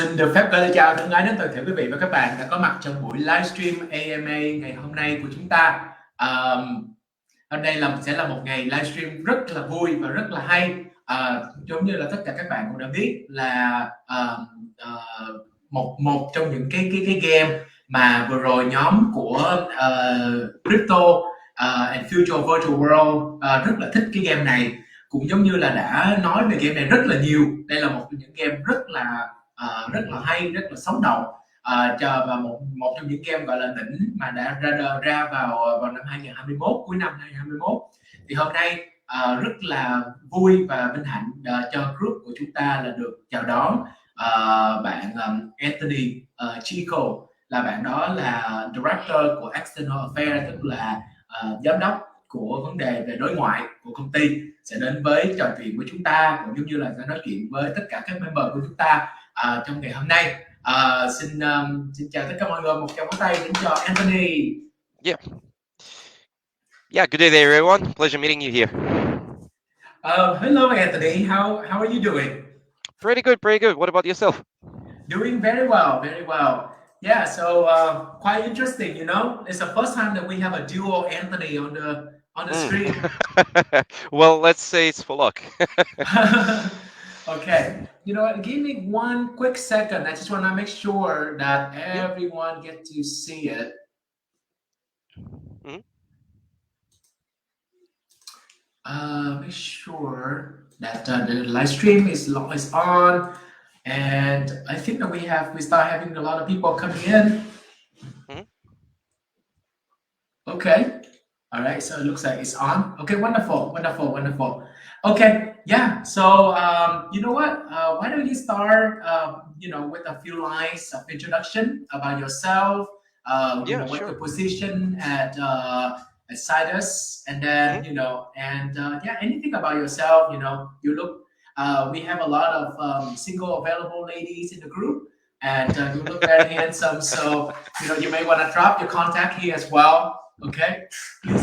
Xin được phép gửi lời chào thân ái đến toàn thể quý vị và các bạn đã có mặt trong buổi livestream AMA ngày hôm nay của chúng ta. Hôm nay sẽ là một ngày livestream rất là vui và rất là hay. Giống như là tất cả các bạn cũng đã biết là một trong những cái game mà vừa rồi nhóm của Crypto and Future Virtual World rất là thích cái game này, cũng giống như là đã nói về game này rất là nhiều. Đây là một trong những game rất là hay, rất là sống động, và một trong những game gọi là đỉnh mà đã ra vào năm 2021, cuối năm 2021. Thì hôm nay rất là vui và vinh hạnh cho group của chúng ta là được chào đón bạn Anthony Chico, là bạn đó là Director của External Affairs, tức là giám đốc của vấn đề về đối ngoại của công ty, sẽ đến với trò chuyện với chúng ta, cũng giống như là sẽ nói chuyện với tất cả các member của chúng ta trong ngày hôm nay. Xin chào tất cả mọi người, một tràng pháo tay đến cho Anthony. Yeah, good day there, everyone. Pleasure meeting you here. Hello, Anthony. How are you doing? Pretty good, pretty good. What about yourself? Doing very well, very well. Yeah, so quite interesting, you know. It's the first time that we have a duo Anthony on the screen. Well, let's say it's for luck. Okay, you know what? Give me one quick second. I just want to make sure that everyone get to see it. Make sure that the live stream is on, and I think that we start having a lot of people coming in. Okay, all right, so it looks like it's on. Okay, wonderful. Okay, yeah, so you know what, why don't you start with a few lines of introduction about yourself, what your position at SIDUS, and then anything about yourself. You look, we have a lot of single available ladies in the group, and you look very handsome, so you may want to drop your contact here as well. Okay.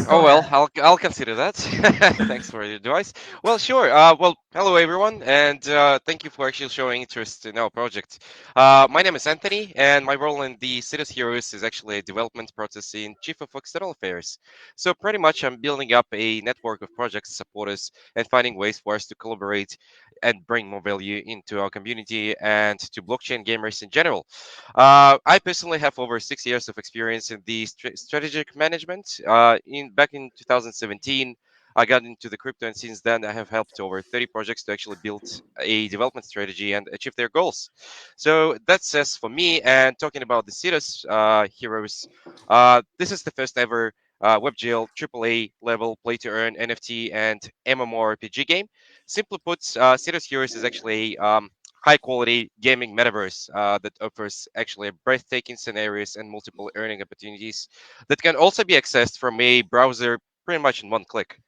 Oh well, I'll consider that. Thanks for the advice. Well, sure. Well, hello everyone, and thank you for actually showing interest in our project. My name is Anthony, and my role in the SIDUS Heroes is actually a development process in Chief of External Affairs. So pretty much, I'm building up a network of projects, supporters, and finding ways for us to collaborate and bring more value into our community and to blockchain gamers in general. I personally have over 6 years of experience in the strategic management. Back in 2017, I got into the crypto, and since then I have helped over 30 projects to actually build a development strategy and achieve their goals. So that's as for me. And talking about the SIDUS Heroes, this is the first ever Webgl AAA level play to earn NFT and MMORPG game. Simply put, SIDUS Heroes is actually a high quality gaming metaverse that offers actually breathtaking scenarios and multiple earning opportunities that can also be accessed from a browser pretty much in one click.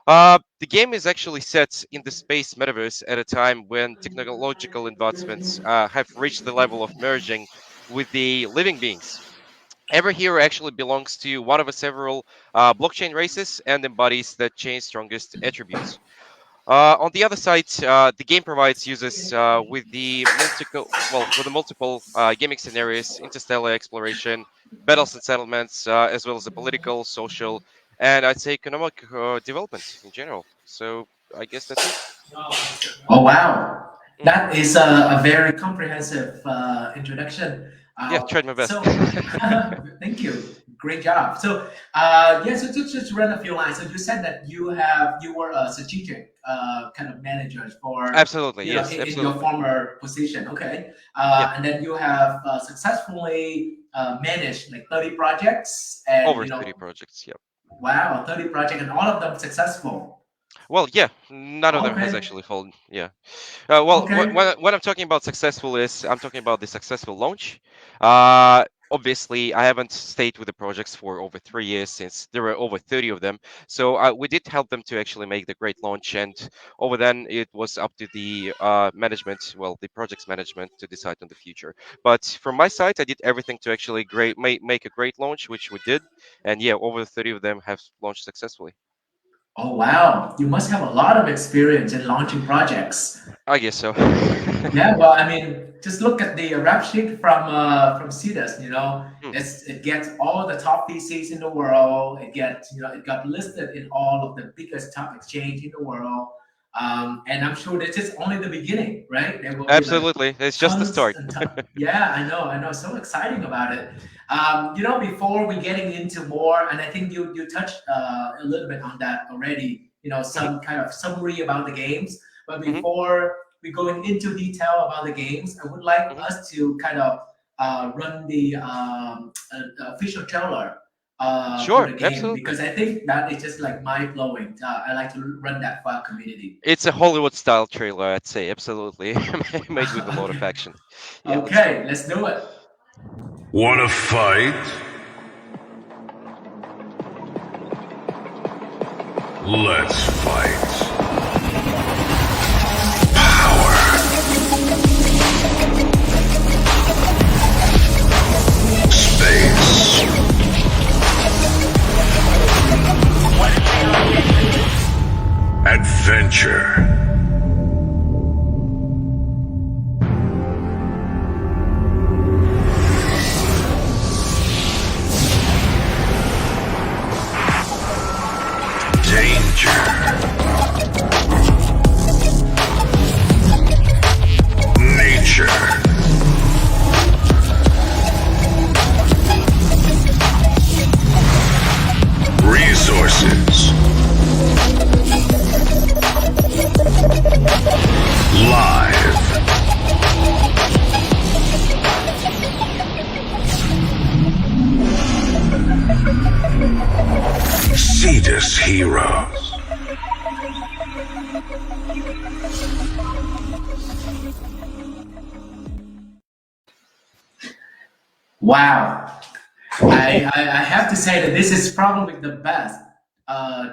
The game is actually set in the space metaverse at a time when technological advancements have reached the level of merging with the living beings. Every hero actually belongs to one of the several blockchain races and embodies that chain's strongest attributes. On the other side, the game provides users with the multiple gaming scenarios, interstellar exploration, battles and settlements, as well as the political, social, and I'd say economic development in general. So I guess that's it. Oh wow, that is a very comprehensive introduction. Yeah, tried my best. So, thank you. Great job. So, so just run a few lines. So you said that you were a strategic kind of manager for absolutely in your former position. Okay, and then you have successfully managed like 30 projects and over 30 projects. Yep. Wow, 30 projects and all of them successful. Well, yeah, none of them has actually fallen. Yeah. When I'm talking about successful I'm talking about the successful launch. Obviously, I haven't stayed with the projects for over 3 years since there were over 30 of them. So we did help them to actually make the great launch. And over then, it was up to the management, the project's management, to decide on the future. But from my side, I did everything to actually make a great launch, which we did. And yeah, over 30 of them have launched successfully. Oh wow, you must have a lot of experience in launching projects. I guess so. Yeah, well, I mean, just look at the rap sheet from SIDUS. You know, Hmm. it gets all the top PCs in the world. It gets it got listed in all of the biggest top exchange in the world. And I'm sure this is only the beginning, right? There will be like Absolutely, it's just the tons start. and tons. Yeah, I know. So exciting about it. Before we getting into more, and I think you touched a little bit on that already. Mhm, Some kind of summary about the games. But mhm, before we're going into detail about the games, I would like mhm. us to kind of run the official trailer for Sure, the game absolutely. because I think that is just like mind blowing. I like to run that for our community. It's a Hollywood style trailer, I'd say. Absolutely, made with a lot of Okay, action. Yeah, let's do it. okay, let's do it. Wanna fight? Let's fight. Space. Adventure. Danger. Nature. Resources. Live. SIDUS Heroes. Wow, I have to say that this is probably the best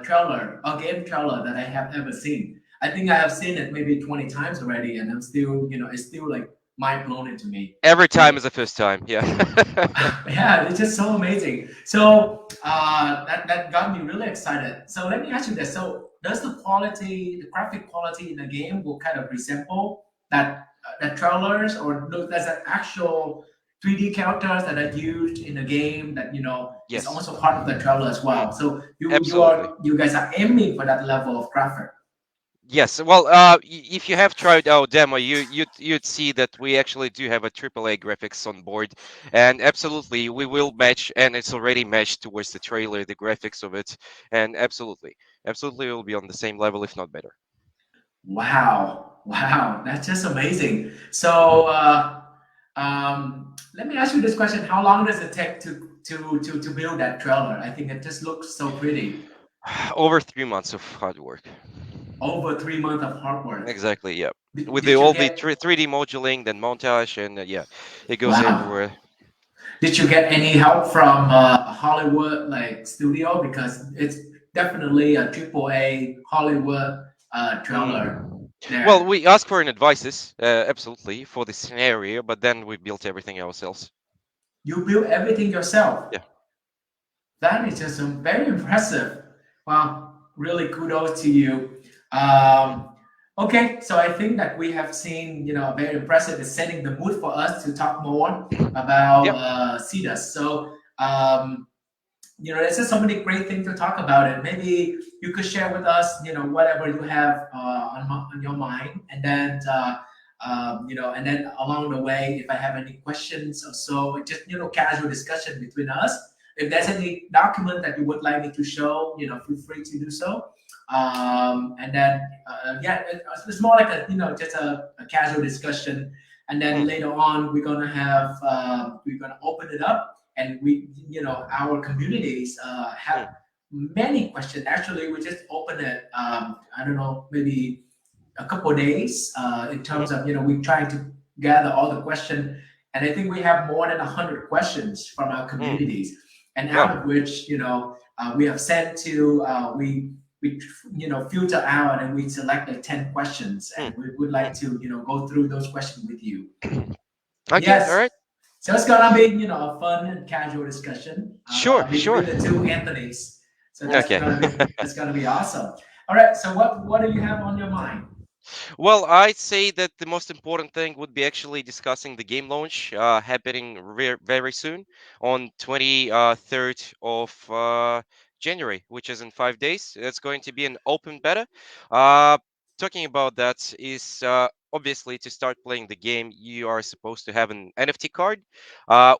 trailer or game trailer that I have ever seen. I think I have seen it maybe 20 times already, and I'm still, it's still like mind blowing to me. Every time Like, is the first time. Yeah. yeah, it's just so amazing. So that got me really excited. So let me ask you this: so does the quality, the graphic quality in the game, will kind of resemble that trailers, or does that actual 3D characters that are used in the game that is Yes. also part of the trailer as Mm, well? So absolutely. you guys are aiming for that level of graphic. Yes. Well, if you have tried our demo, you'd see that we actually do have a AAA graphics on board, and absolutely we will match, and it's already matched towards the trailer, the graphics of it, and absolutely it will be on the same level, if not better. Wow, wow, that's just amazing. So let me ask you this question: how long does it take to build that trailer? I think it just looks so pretty. Over 3 months of hard work. Over 3 months of hard work. Exactly. Yeah. With the Did you all the get 3D modeling, then montage, and yeah, it goes wow? everywhere. Did you get any help from Hollywood like studio because it's definitely a triple A Hollywood trailer Mm. Well, there. we ask for an advices, absolutely, for the scenario, but then we built everything ourselves. You built everything yourself. Yeah. That is just very impressive. Wow, really kudos to you. Okay, so I think that we have seen, very impressive is setting the mood for us to talk more about Yep. SIDUS. So, there's just so many great things to talk about it. Maybe you could share with us, whatever you have on your mind, and then, and then along the way, if I have any questions or so, just casual discussion between us. If there's any document that you would like me to show, feel free to do so. And then, yeah, it's more like a, just a casual discussion. And then Mm, later on, we're gonna open it up and our communities have mm, many questions. Actually, we just opened it, I don't know, maybe a couple of days, in mhm, terms of we trying to gather all the questions, and I think we have more than 100 questions from our mm. communities, and out Wow. of which we have sent to we filter out and we select like 10 questions, Mm, and we would like mm. to go through those questions with you. Okay. All Yes, right. so it's gonna be, a fun and casual discussion. Sure. Sure. Between the two Anthony's. So Okay. that's gonna be awesome. All right. So what do you have on your mind? Well, I'd say that the most important thing would be actually discussing the game launch happening very soon on 23rd of January, which is in 5 days. It's going to be an open beta. Uh, Talking about that is obviously to start playing the game, you are supposed to have an NFT card.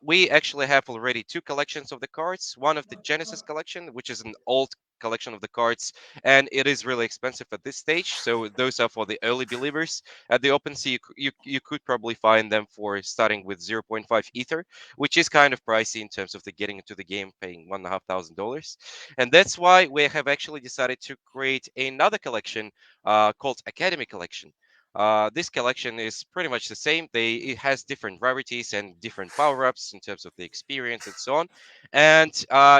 We actually have already two collections of the cards. One of the Genesis collection, which is an old collection of the cards, and it is really expensive at this stage. So those are for the early believers. At the OpenSea, you could probably find them for starting with zero point 0.5 Ether, which is kind of pricey in terms of the getting into the game, paying $1,500. And that's why we have actually decided to create another collection called Academy Collection. This collection is pretty much the same. It has different rarities and different power ups in terms of the experience and so on. And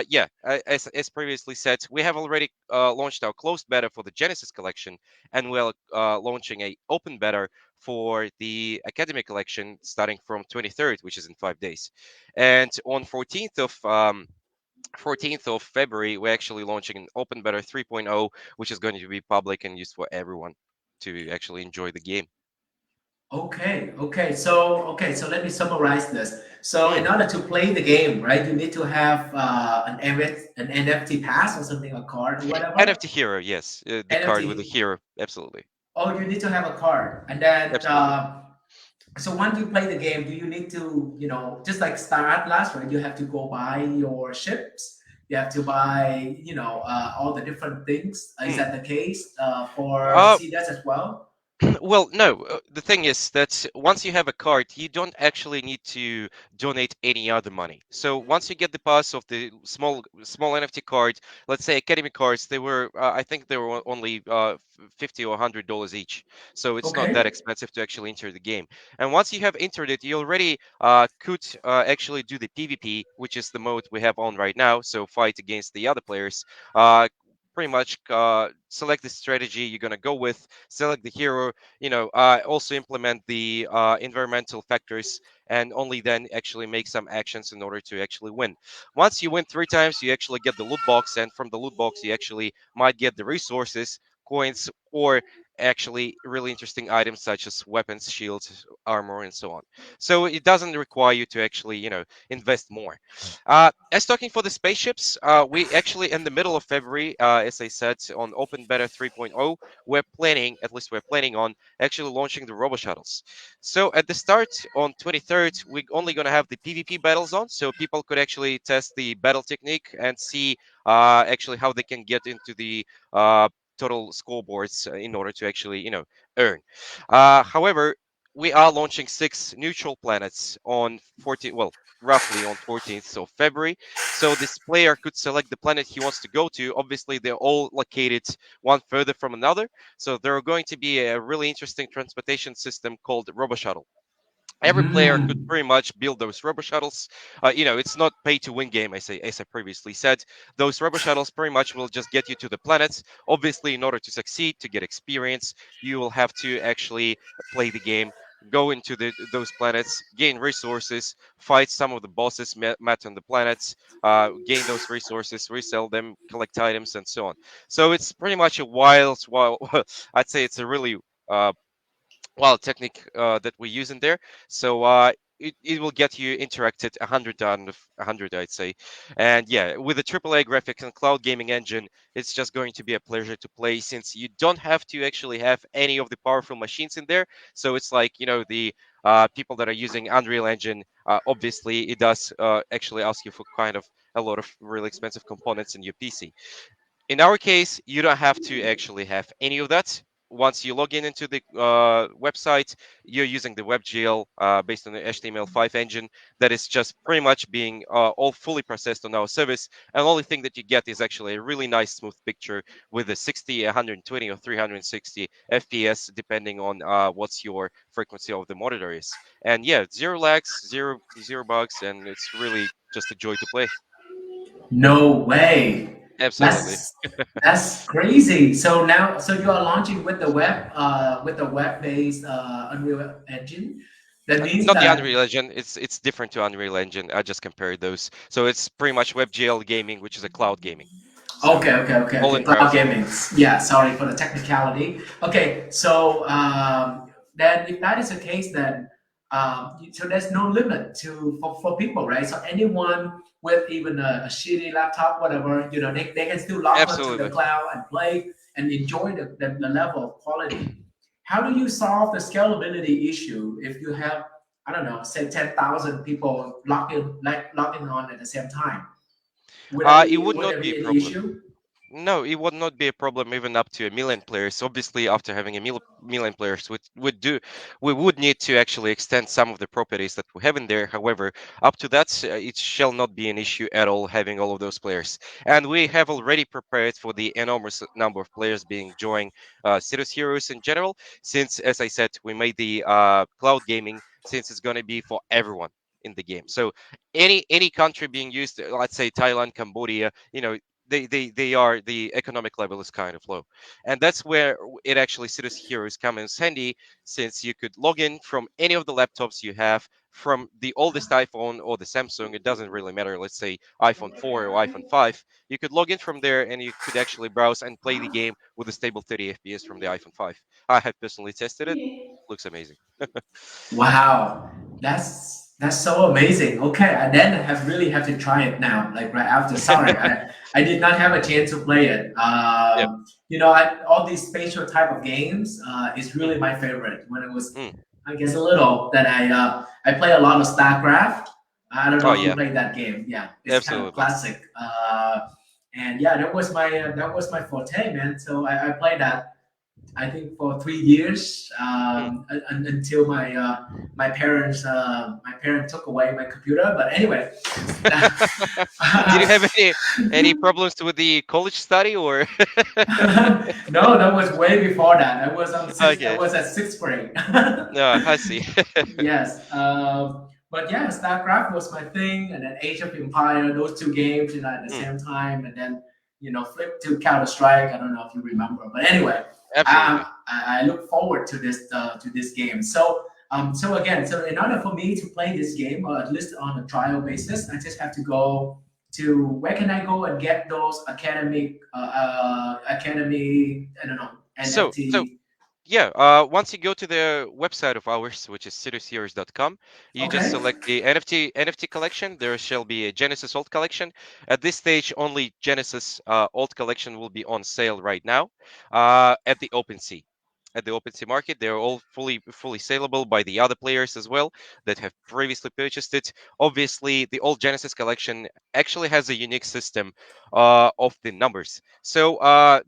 yeah, as previously said, we have already launched our closed beta for the Genesis collection, and we're launching a open beta for the Academy collection starting from 23rd, which is in 5 days. And on 14th of February, we're actually launching an open beta 3.0, which is going to be public and used for everyone to actually enjoy the game. Okay, so let me summarize this. So in Mm. order to play the game, right, you need to have an NFT pass or something, a card or whatever. NFT hero, yes, the card with the NFT. hero, absolutely, Oh, you need to have a card, and then absolutely. so once you play the game, do you need to, just like Star Atlas, right? You have to go buy your ships. You have to buy, all the different things. Is Mm. that the case for Uh, CDS as well? Well, no. The thing is that once you have a card, you don't actually need to donate any other money. So once you get the pass of the small NFT card, let's say Academy cards, they were I think they were only $50 or $100 each. So it's not that Okay. expensive to actually enter the game. And once you have entered it, you already could actually do the PvP, which is the mode we have on right now. So fight against the other players. Pretty much select the strategy you're gonna go with, select the hero, also implement the environmental factors, and only then actually make some actions in order to actually win. Once you win 3 times, you actually get the loot box, and from the loot box, you actually might get the resources, coins, or actually really interesting items such as weapons, shields, armor, and so on. So it doesn't require you to actually, invest more. As talking for the spaceships, we actually in the middle of February, as I said, on Open Beta 3.0, at least we're planning on actually launching the robo shuttles. So at the start on 23rd, we're only going to have the PvP battles on, so people could actually test the battle technique and see actually how they can get into the total scoreboards in order to actually, earn. However, we are launching 6 neutral planets on 14, well, roughly on 14th of February. So this player could select the planet he wants to go to. Obviously, they're all located one further from another. So there are going to be a really interesting transportation system called Robo Shuttle. Every player could Mm. pretty much build those robo shuttles. It's not pay to win game, as I previously said. Those robo shuttles pretty much will just get you to the planets. Obviously, in order to succeed, to get experience, you will have to actually play the game, go into those planets, gain resources, fight some of the bosses met on the planets, gain those resources, resell them, collect items, and so on. So it's pretty much a wild. I'd say it's a really uh, technique that we use in there. So it will get you interacted 100 out of 100, I'd say. And yeah, with the AAA graphics and cloud gaming engine, it's just going to be a pleasure to play, since you don't have to actually have any of the powerful machines in there. So it's like, the people that are using Unreal Engine, obviously it does actually ask you for kind of a lot of really expensive components in your PC. In our case, you don't have to actually have any of that. Once you log in into the website, you're using the Webgl based on the HTML5 engine that is just pretty much being all fully processed on our service. And the only thing that you get is actually a really nice smooth picture with a 60, 120, or 360 FPS, depending on what's your frequency of the monitor is. And yeah, zero lags, zero bugs, and it's really just a joy to play. No way. Absolutely. That's crazy. So you are launching with the web-based Unreal Engine. That means Not the that Unreal Engine. It's different to Unreal Engine. I just compared those. So it's pretty much WebGL gaming, which is a cloud gaming. So all Okay. in Cloud browser. gaming. Yeah, sorry for the technicality. Okay, so then if that is the case, then so there's no limit to for people, right? So anyone with even a shitty laptop, whatever, they can still log onto the Absolutely. cloud and play and enjoy the level of quality. How do you solve the scalability issue if you have, I don't know, say 10,000 people logging on at the same time? It would Would not there be a be an problem. issue? No, it would not be a problem even up to 1 million players. Obviously, after having 1 million players, we would need to actually extend some of the properties that we have in there. However, up to that, it shall not be an issue at all having all of those players. And we have already prepared for the enormous number of players being joining SIDUS Heroes in general. Since, as I said, we made the cloud gaming since it's going to be for everyone in the game. So any country being used, let's say Thailand, Cambodia, they are the economic level is kind of low, and that's where it actually Citus Heroes come in handy, since you could log in from any of the laptops you have, from the oldest iPhone or the Samsung. It doesn't really matter, let's say iPhone 4 or iPhone 5. You could log in from there and you could actually browse and play the game with a stable 30 fps from the iPhone 5. I have personally tested it. Looks amazing. Wow, that's so amazing. Okay, I then really have to try it now. Like right after. Sorry, I did not have a chance to play it. Yeah. All these spatial type of games is Mm, really my favorite. When I was, mm. I guess, a little, that I play a lot of StarCraft. I don't Oh know if you yeah, played that game. Yeah, it's kind of absolutely. classic. And yeah, that was my forte, man. So I played that, I think, for 3 years, Mm. until my parents took away my computer. But anyway, Did you have any problems with the college study or? no, that was way before that. I Okay. was at sixth grade. No, I see. Yes, but yeah, StarCraft was my thing, and then Age of Empire. Those two games, at the Mm, same time, and then flipped to Counter Strike. I don't know if you remember, but anyway, absolutely. I look forward to this game. So again, so in order for me to play this game, or at least on a trial basis, I just have to go to, where can I go and get those academy, I don't know, So NFT. yeah, once you go to the website of ours, which is cityseries.com, you just Okay. select the NFT collection. There shall be a Genesis Alt collection. At this stage, only Genesis Alt collection will be on sale right now at the OpenSea. At the OpenSea market, they're all fully saleable by the other players as well that have previously purchased it. Obviously, the old Genesis collection actually has a unique system of the numbers. So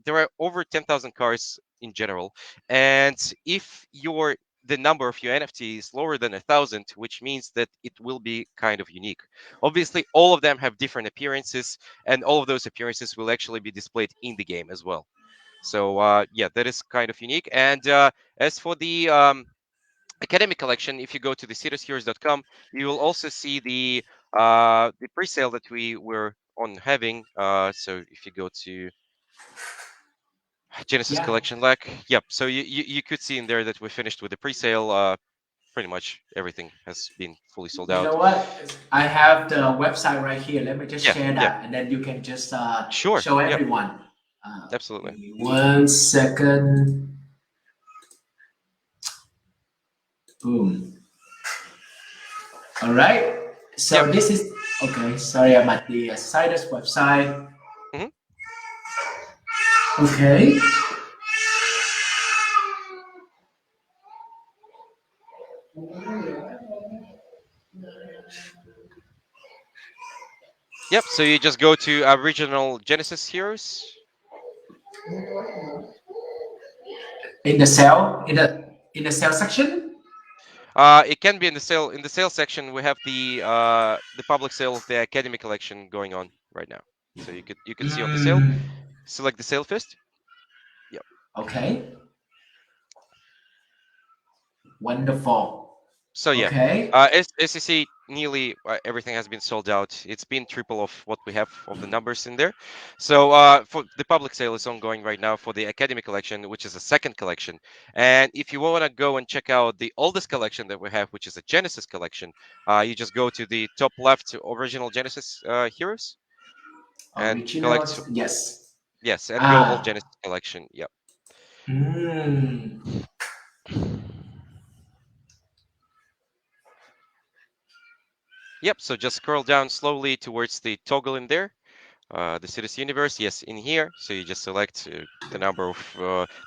there are over 10,000 cards in general, and if the number of your NFT is lower than 1,000, which means that it will be kind of unique. Obviously, all of them have different appearances, and all of those appearances will actually be displayed in the game as well. So yeah, that is kind of unique. And as for the academic collection, if you go to the cityheroes.com, you will also see the pre-sale that we were on having. So if you go to Genesis Yeah. Collection Lack. Yep. So you could see in there that we finished with the pre-sale. Pretty much everything has been fully sold You know out. what? I have the website right here. Let me just Yeah. share Yeah. that, and then you can just Sure. show Yep. everyone. Give Absolutely. me 1 second. Boom. All right. Yep. So this is okay. Sorry, I'm at the SIDUS website. Hmm. Okay. Yep. So you just go to original Genesis Heroes. In the sale section. It can be in the sale section. We have the public sale of the Academy collection going on right now. So you could see on the sale. Mm, Select the sale first. Yep. okay. Wonderful. So yeah, Okay. as you see, nearly everything has been sold out. It's been triple of what we have of the numbers in there. So for the public sale is ongoing right now for the Academy collection, which is a second collection. And if you want to go and check out the oldest collection that we have, which is a Genesis collection, you just go to the top left to original Genesis heroes and collect. Originals. Yes. Yes, and go all Ah. Genesis collection. Yep. Mm. Yep. So just scroll down slowly towards the toggle in there. The SIDUS universe, yes, in here. So you just select the number of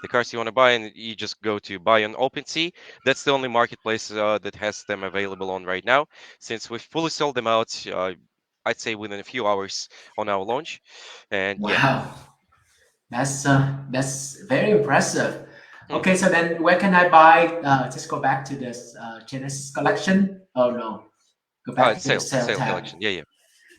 the cards you want to buy, and you just go to buy on OpenSea. That's the only marketplace that has them available on right now. Since we've fully sold them out, I'd say within a few hours on our launch. And yeah. Wow. That's very impressive. Hmm. Okay, so then where can I buy? Just go back to this Genesis collection. Oh no, go Oh, back it's to the sale, sale sale tab. collection. Yeah, yeah.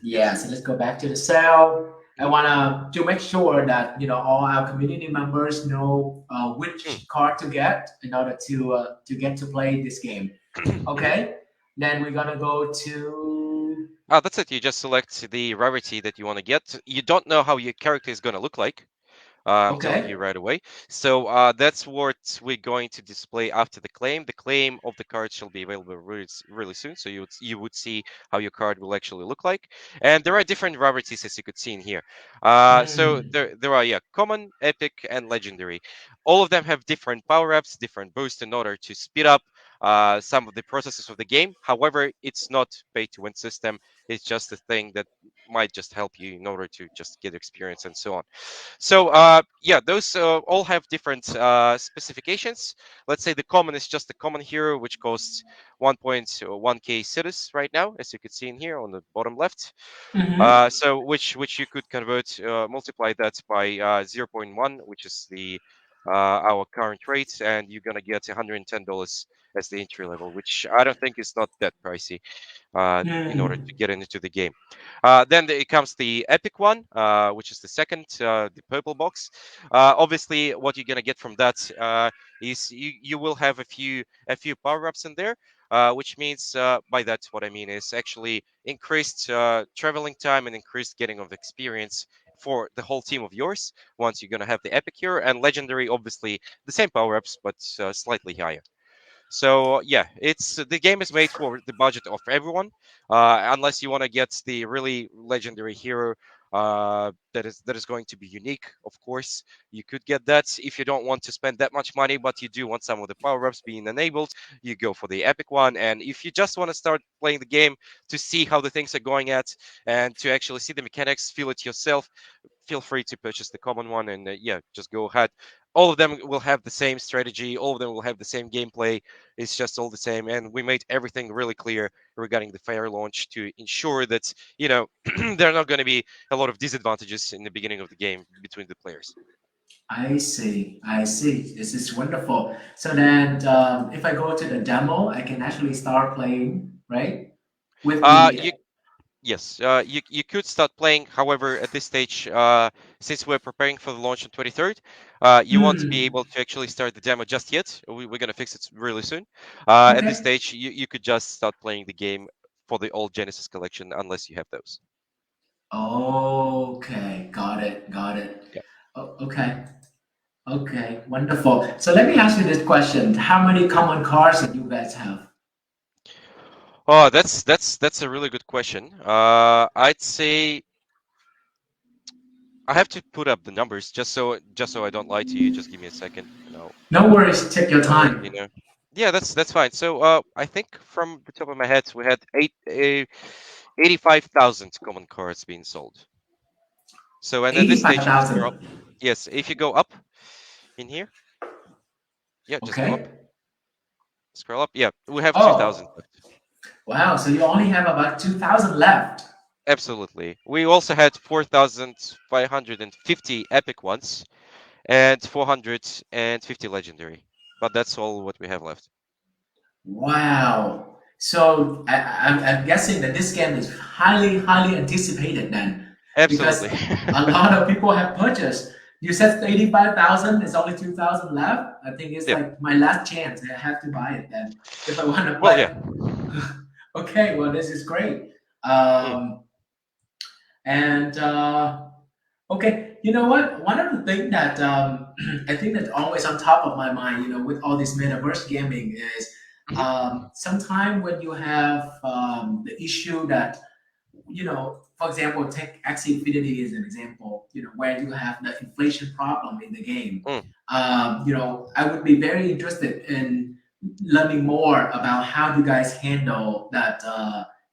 Yeah, so let's go back to the sale. I Mhm. wanna to make sure that all our community members know Mm. which card to get in order to get to play this game. Mhm. Okay, then we're gonna go to. Oh, that's it. You just select the rarity that you want to get. You don't know how your character is going to look like. I'm telling you Okay. right away. So that's what we're going to display after the claim. The claim of the card shall be available really soon. So you would see how your card will actually look like. And there are different rarities as you could see in here. So Hmm. there are common, epic, and legendary. All of them have different power ups, different boosts in order to speed up some of the processes of the game. However, it's not pay to win system. It's just a thing that might just help you in order to just get experience and so on. So yeah, those all have different specifications. Let's say the common is just the common hero, which costs 1.1k SIDUS right now, as you could see in here on the bottom left. Hmm. So which you could convert, multiply that by zero point 0.1, which is the our current rate, and you're gonna get $110 as the entry level, which I don't think is not that pricey in order Hmm. to get into the game. Then it comes the epic one, which is the second, the purple box. Obviously, what you're gonna get from that is you will have a few power ups in there. Which means by that what I mean is actually increased traveling time and increased getting of experience for the whole team of yours once you're gonna have the epic hero, and legendary obviously the same power ups but slightly higher. So yeah, it's the game is made for the budget of everyone, unless you want to get the really legendary hero that is going to be unique. Of course, you could get that if you don't want to spend that much money, but you do want some of the power ups being enabled. You go for the epic one, and if you just want to start playing the game to see how the things are going at and to actually see the mechanics, feel it yourself, feel free to purchase the common one, and yeah, just go ahead. All of them will have the same strategy, all of them will have the same gameplay. It's just all the same, and we made everything really clear regarding the fair launch to ensure that there are not going to be a lot of disadvantages in the beginning of the game between the players. I see. I see. This is wonderful. So then, if I go to the demo, I can actually start playing, right? With the. You Yes, you could start playing. However, at this stage, since we're preparing for the launch on 23rd, you won't be Hmm. able to actually start the demo just yet. We're gonna fix it really soon. At this Okay. stage, you could just start playing the game for the old Genesis collection unless you have those. Okay. Got it. Got it. Yeah. Okay. Okay. Wonderful. So let me ask you this question: how many common cars that you guys have? Oh, that's a really good question. I'd say I have to put up the numbers just so I don't lie to you. Just give me a second, and No worries. Take your I'll let you time. know. Yeah, that's fine. So I think from the top of my head, we had 85,000 common cards being sold. So, and at this Eighty-five stage, if you scroll up, thousand. yes, if you go up in here, yeah, just go up, Okay. scroll up. Yeah, we have 2,000 Oh. left. Wow. So you only have about 2,000 left. Absolutely. We also had 4,550 epic ones and 450 legendary, but that's all what we have left. Wow. So I'm guessing that this game is highly, highly anticipated then, Absolutely. because a lot of people have purchased. You said 85,000, there's only 2,000 left. I think it's Yeah. like my last chance. I have to buy it then if I want to Well, yeah. play. Okay, well, this is great. Mm. And Okay, you know what? One of the things that I think that's always on top of my mind, with all this metaverse gaming is Mhm. sometime when you have the issue that, for example, take Axie Infinity as an example. where you have the inflation problem in the game. Mm, I would be very interested in learning more about how you guys handle that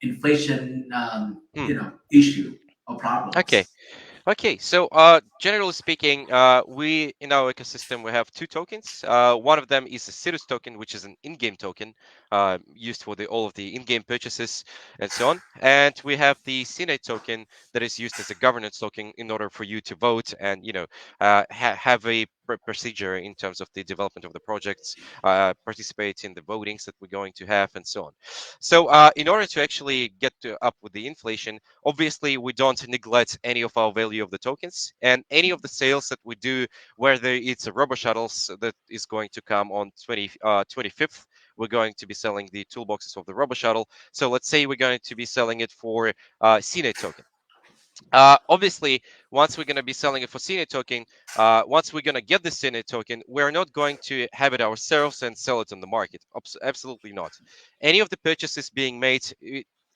inflation, mm. issue or Okay. problems. Okay, so generally speaking, we in our ecosystem we have two tokens. One of them is a SIDUS token, which is an in-game token used for all of the in-game purchases and so on. And we have the CNA token that is used as a governance token in order for you to vote and have a procedure in terms of the development of the projects, participate in the votings that we're going to have, and so on. So in order to actually get up with the inflation, obviously we don't neglect any of our value of the tokens, and any of the sales that we do, whether it's a robo shuttles that is going to come on 25th, we're going to be selling the toolboxes of the robo shuttle. So let's say we're going to be selling it for CNA token. Obviously, once we're going to be selling it for CNA token, once we're going to get the CNA token, we're not going to have it ourselves and sell it on the market. Absolutely not. Any of the purchases being made,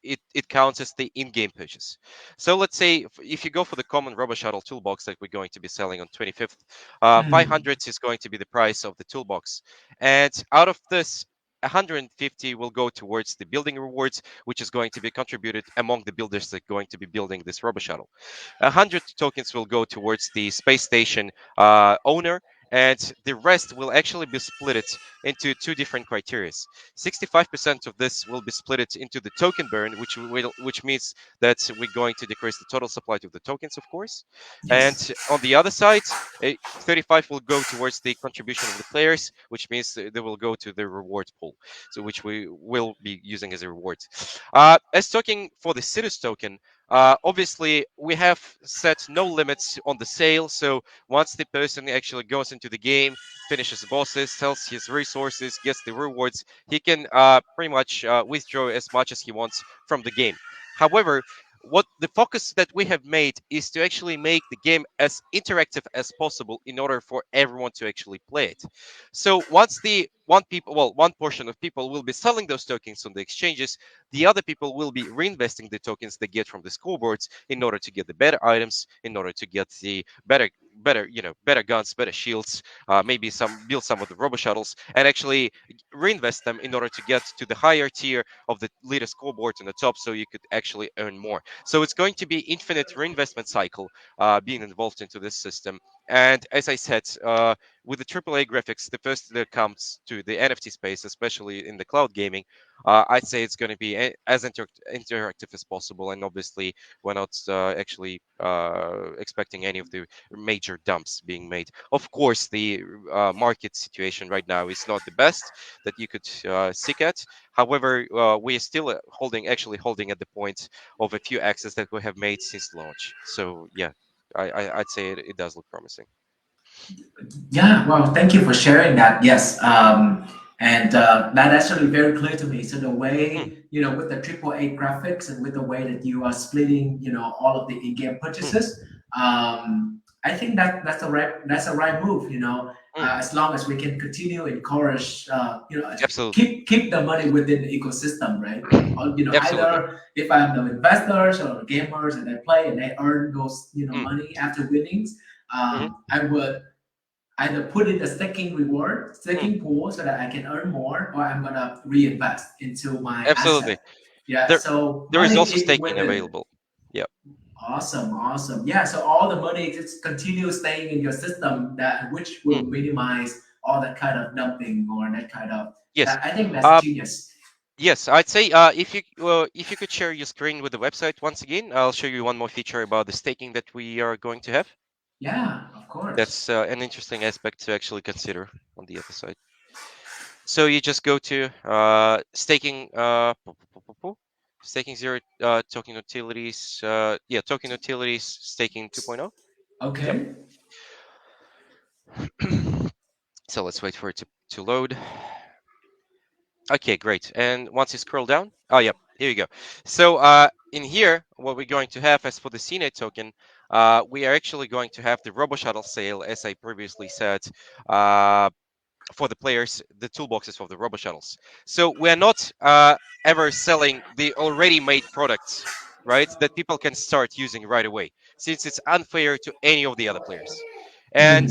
it counts as the in-game purchase. So let's say if you go for the common Robo Shuttle toolbox that we're going to be selling on 25th, Mhm. 500 is going to be the price of the toolbox. And out of this, 150 will go towards the building rewards, which is going to be contributed among the builders that are going to be building this robo shuttle. 100 tokens will go towards the space station owner, and the rest will actually be split into two different criteria. 65% of this will be split into the token burn, which means that we're going to decrease the total supply of the tokens, of course. Yes. And on the other side, 35 will go towards the contribution of the players, which means they will go to the reward pool, so which we will be using as a reward. As talking for the Citus token, obviously we have set no limits on the sale. So once the person actually goes into the game, finishes bosses, sells his resources, gets the rewards, he can pretty much withdraw as much as he wants from the game. However, what the focus that we have made is to actually make the game as interactive as possible in order for everyone to actually play it. So once the one portion of people will be selling those tokens on the exchanges, the other people will be reinvesting the tokens they get from the scoreboards in order to get the better items, in order to get the better guns, better shields, maybe build some of the robo shuttles, and actually reinvest them in order to get to the higher tier of the leader scoreboard on the top, so you could actually earn more. So it's going to be infinite reinvestment cycle being involved into this system. And as I said, with the AAA graphics, the first that comes to the NFT space, especially in the cloud gaming, I'd say it's going to be as interactive as possible. And obviously, we're not actually expecting any of the major dumps being made. Of course, the market situation right now is not the best that you could seek at. However, we are still actually holding at the point of a few axes that we have made since launch. So yeah, I'd say it does look promising. Yeah, well, thank you for sharing that. Yes, and that actually very clear to me. So the Mm, way with the triple A graphics and with the way that you are splitting, all of the in-game mm, purchases, I think that's a right move. mm. As long as we can continue encourage, Absolutely. keep the money within the ecosystem, right? Or Absolutely. either if I'm the investors or gamers and they play and they earn those Mm, money after winnings, mhm, I would either put in a mm. staking pool so that I can earn more, or I'm gonna reinvest into my Absolutely. asset. Yeah, There so there is money also staking within. available. Yeah. Awesome, awesome. Yeah, so all the money just continue staying in your system, that which Mm, will minimize all that kind of dumping or that kind of. yes. That I think that's Uh, genius. yes, I'd say if you could share your screen with the website once again, I'll show you one more feature about the staking that we are going to have. Yeah, of course. That's an interesting aspect to actually consider on the other side. So you just go to staking staking zero token utilities token utilities staking 2.0. Yep. Okay. So let's wait for it to load. Okay, great. And once you scroll down, oh, yep, here you go. So in here, what we're going to have as for the CNET token, we are actually going to have the Robo Shuttle sale, as I previously said, uh, for the players, the toolboxes of the Robo Shuttles. So we're not ever selling the already made products, right, that people can start using right away. since it's unfair to any of the other players. And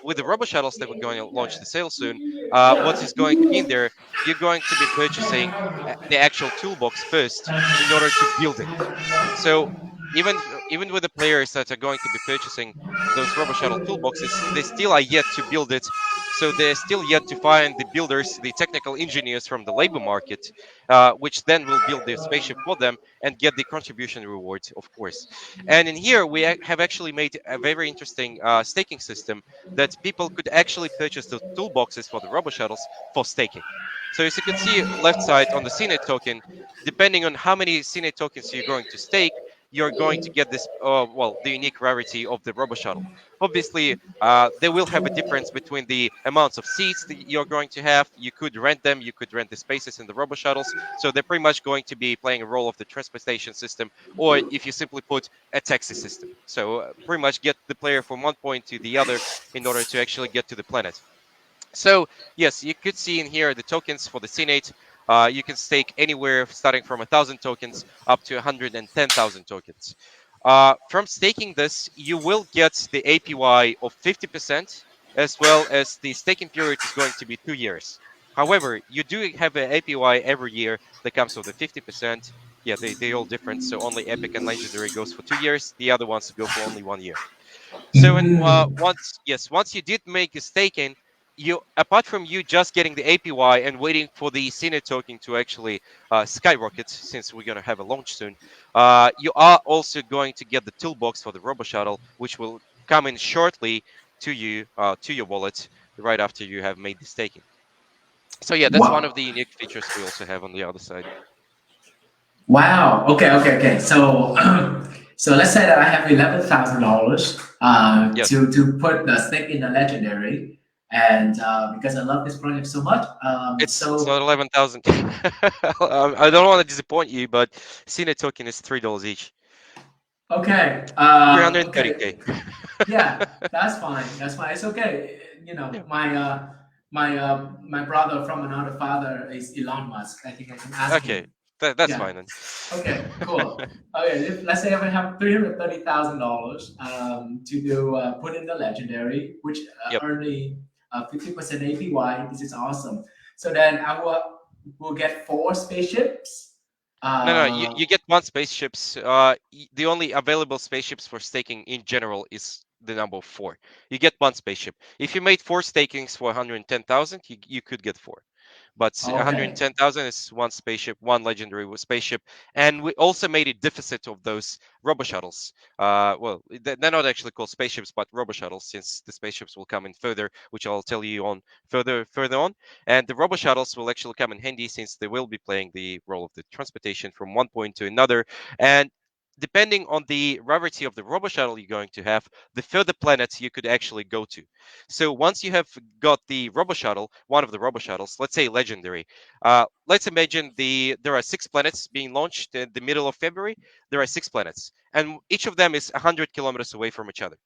with the robo shuttles that we're going to launch the sale soon, what is going to be in there, you're going to be purchasing the actual toolbox first in order to build it. So even with the players that are going to be purchasing those robo shuttle toolboxes, they still are yet to build it. So they're still yet to find the builders, the technical engineers from the labor market, which then will build the spaceship for them and get the contribution reward, of course. And in here, we have actually made a very interesting staking system that people could actually purchase the toolboxes for the robo shuttles for staking. So as you can see left side on the CNET token, depending on how many CNET tokens you're going to stake, you're going to get this, well, the unique rarity of the robo shuttle. Obviously, they will have a difference between the amounts of seats that you're going to have. You could rent them, you could rent the spaces in the robo shuttles. So they're pretty much going to be playing a role of the transportation system, or if you simply put a taxi system. So pretty much get the player from one point to the other in order to actually get to the planet. So yes, you could see in here the tokens for the CNATE. You can stake anywhere starting from 1,000 tokens up to 110,000 tokens. From staking this, you will get the APY of 50%, as well as the staking period is going to be 2 years. However, you do have an APY every year that comes with the 50%. Yeah, they all different. So only Epic and Legendary goes for 2 years. The other ones go for only 1 year. So and once you did make a staking, you apart from you just getting the APY and waiting for the CNET token to actually skyrocket, since we're going to have a launch soon, you are also going to get the toolbox for the Robo Shuttle, which will come in shortly to your wallet right after you have made the staking. So yeah, that's one of Wow. the unique features we also have on the other side. Wow. Okay. So, so let's say that I have $11,000 Yes, to put the stake in the legendary, and because I love this project so much, it's not so 11,000. I don't want to disappoint you, but CNET token is $3 each. okay, okay, 330K. yeah, that's fine. That's fine. It's okay. You know, Yeah. my brother from another father is Elon Musk. I think I can ask Okay. him. That's Yeah. fine then. Okay, cool. Okay, let's say I have $330,000 to do put in the legendary, which Yep. only 50% APY. This is awesome. So then I will get 4 spaceships. No, you, Uh, you get one spaceships. The only available spaceships for staking in general is the number 4. You get one spaceship. If you made 4 stakings for 110,000, you could get 4. But okay. 110,000 is one spaceship, one legendary spaceship, and we also made a deficit of those robo shuttles. Well, they're not actually called spaceships, but robo shuttles, since the spaceships will come in further, which I'll tell you on further on. And the robo shuttles will actually come in handy since they will be playing the role of the transportation from one point to another. And depending on the rarity of the robo shuttle you're going to have, the further planets you could actually go to. So once you have got the robo shuttle, one of the robo shuttles, let's say legendary, let's imagine there are 6 planets being launched in the middle of February. There are 6 planets, and each of them is 100 kilometers away from each other,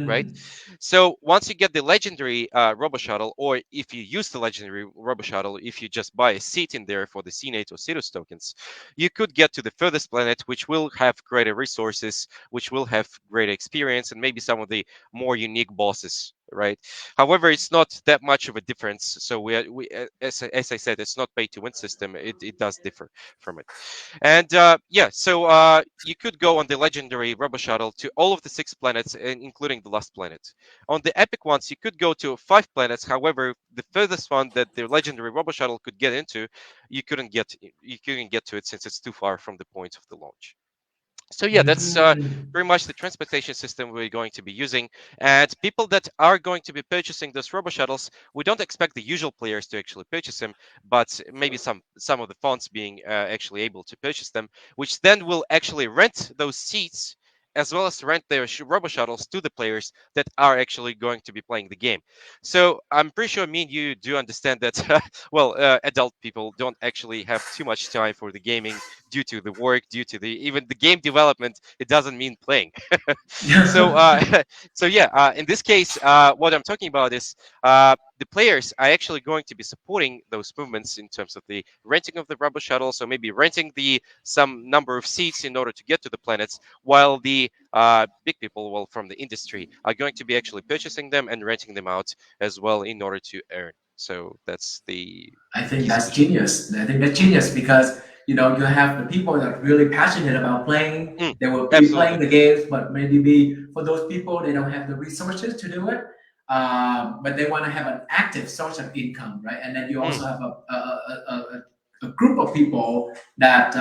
right? Mm. So once you get the legendary robo shuttle, or if you use the legendary robo shuttle, if you just buy a seat in there for the CNATE or SIDUS tokens, you could get to the furthest planet, which will have greater resources, which will have greater experience, and maybe some of the more unique bosses, right? However, it's not that much of a difference. So as I said, it's not pay to win system. It does differ from it. And yeah, so you could go on the legendary Robo Shuttle to all of the 6 planets, including the last planet. On the epic ones, you could go to 5 planets. However, the furthest one that the legendary Robo Shuttle could get into, you couldn't get to it since it's too far from the point of the launch. So yeah, that's Mm. pretty much the transportation system we're going to be using. And people that are going to be purchasing those robo shuttles, we don't expect the usual players to actually purchase them, but maybe some of the funds being actually able to purchase them, which then will actually rent those seats, as well as rent their robo shuttles to the players that are actually going to be playing the game. So I'm pretty sure me and you do understand that well, adult people don't actually have too much time for the gaming due to the work, due to the even the game development. It doesn't mean playing. So so yeah, in this case, what I'm talking about is the players are actually going to be supporting those movements in terms of the renting of the rubber shuttle, so maybe renting the some number of seats in order to get to the planets, while the big people, well, from the industry, are going to be actually purchasing them and renting them out as well in order to earn. So that's the I think key that's solution. genius. I think that's Mm, genius because you have the people that are really passionate about playing. mm, They will be playing absolutely. the games, but maybe for those people they don't have the resources to do it. But they want to have an active source of income, right? And then you Mm, also have a group of people that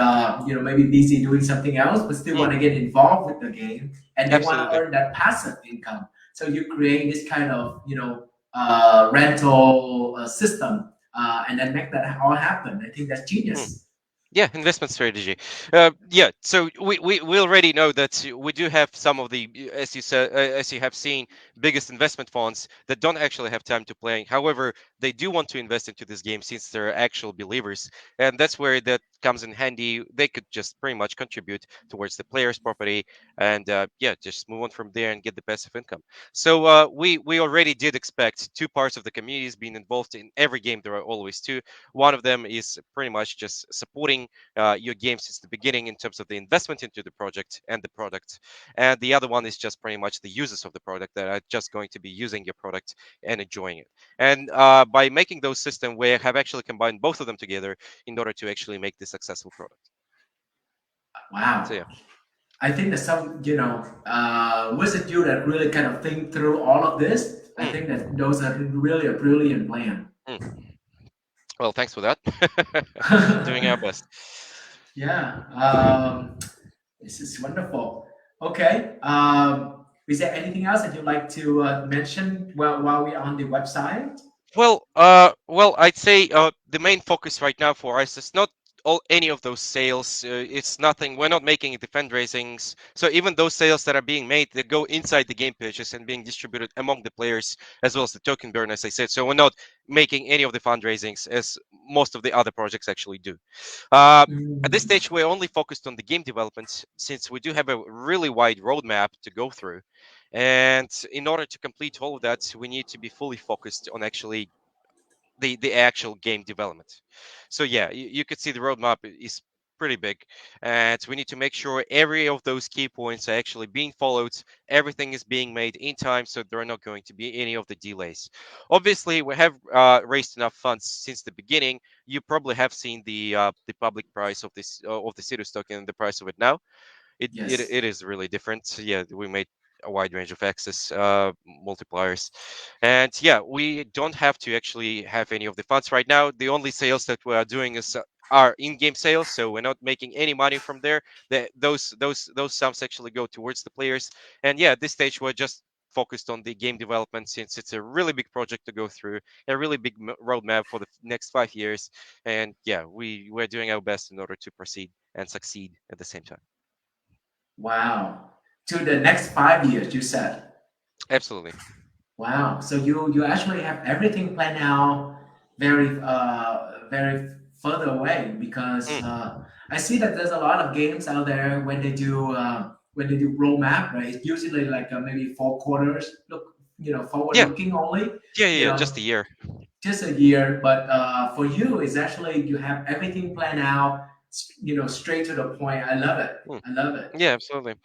maybe busy doing something else, but still mm, want to get involved with the game, and they want to absolutely. earn that passive income. So you create this kind of rental system and then make that all happen. I think that's Mm. genius. Yeah, investment strategy. Yeah, so we already know that we do have some of the, as you said, as you have seen, biggest investment funds that don't actually have time to play. However, they do want to invest into this game since they're actual believers, and that's where that comes in handy. They could just pretty much contribute towards the player's property, and yeah, just move on from there and get the passive income. So we already did expect two parts of the communities being involved in every game. There are always two. One of them is pretty much just supporting your game since the beginning in terms of the investment into the project and the product. And the other one is just pretty much the users of the product that are just going to be using your product and enjoying it. And by making those systems, we have actually combined both of them together in order to actually make this successful product. So Wow. yeah. I think that was it you that really kind of think through all of this? I Mm, think that those are really a brilliant plan. mm. Well, thanks for that. Doing our best. Yeah, this is wonderful. Okay, is there anything else that you'd like to mention while we're on the website? Well, I'd say the main focus right now for us is not all any of those sales. It's nothing. We're not making the fundraisings. So even those sales that are being made, they go inside the game pages and being distributed among the players as well as the token burn, as I said. So we're not making any of the fundraisings as most of the other projects actually do. Uh, at this Mm, stage, we're only focused on the game development since we do have a really wide roadmap to go through. And in order to complete all of that, we need to be fully focused on actually the actual game development. So yeah, you could see the roadmap is pretty big, and we need to make sure every of those key points are actually being followed. Everything is being made in time, so there are not going to be any of the delays. Obviously, we have raised enough funds since the beginning. You probably have seen the public price of the SIDUS token and the price of it now. yes. It is really different. So, yeah, we made a wide range of access multipliers, and yeah, we don't have to actually have any of the funds right now. The only sales that we are doing is are in-game sales, so we're not making any money from there. Those sums actually go towards the players, and yeah, at this stage we're just focused on the game development since it's a really big project to go through, a really big roadmap for the next 5 years, and yeah, we're doing our best in order to proceed and succeed at the same time. Wow. To the next 5 years, you said. Absolutely. Wow. So you actually have everything planned out very further away because Mm. I see that there's a lot of games out there when they do roadmap, right? It's usually like maybe 4 quarters forward Yeah, looking only, yeah, you yeah. know, Just a year. just a year. But for you, it's actually you have everything planned out, straight to the point. I love it. Mm. I love it. Yeah, absolutely.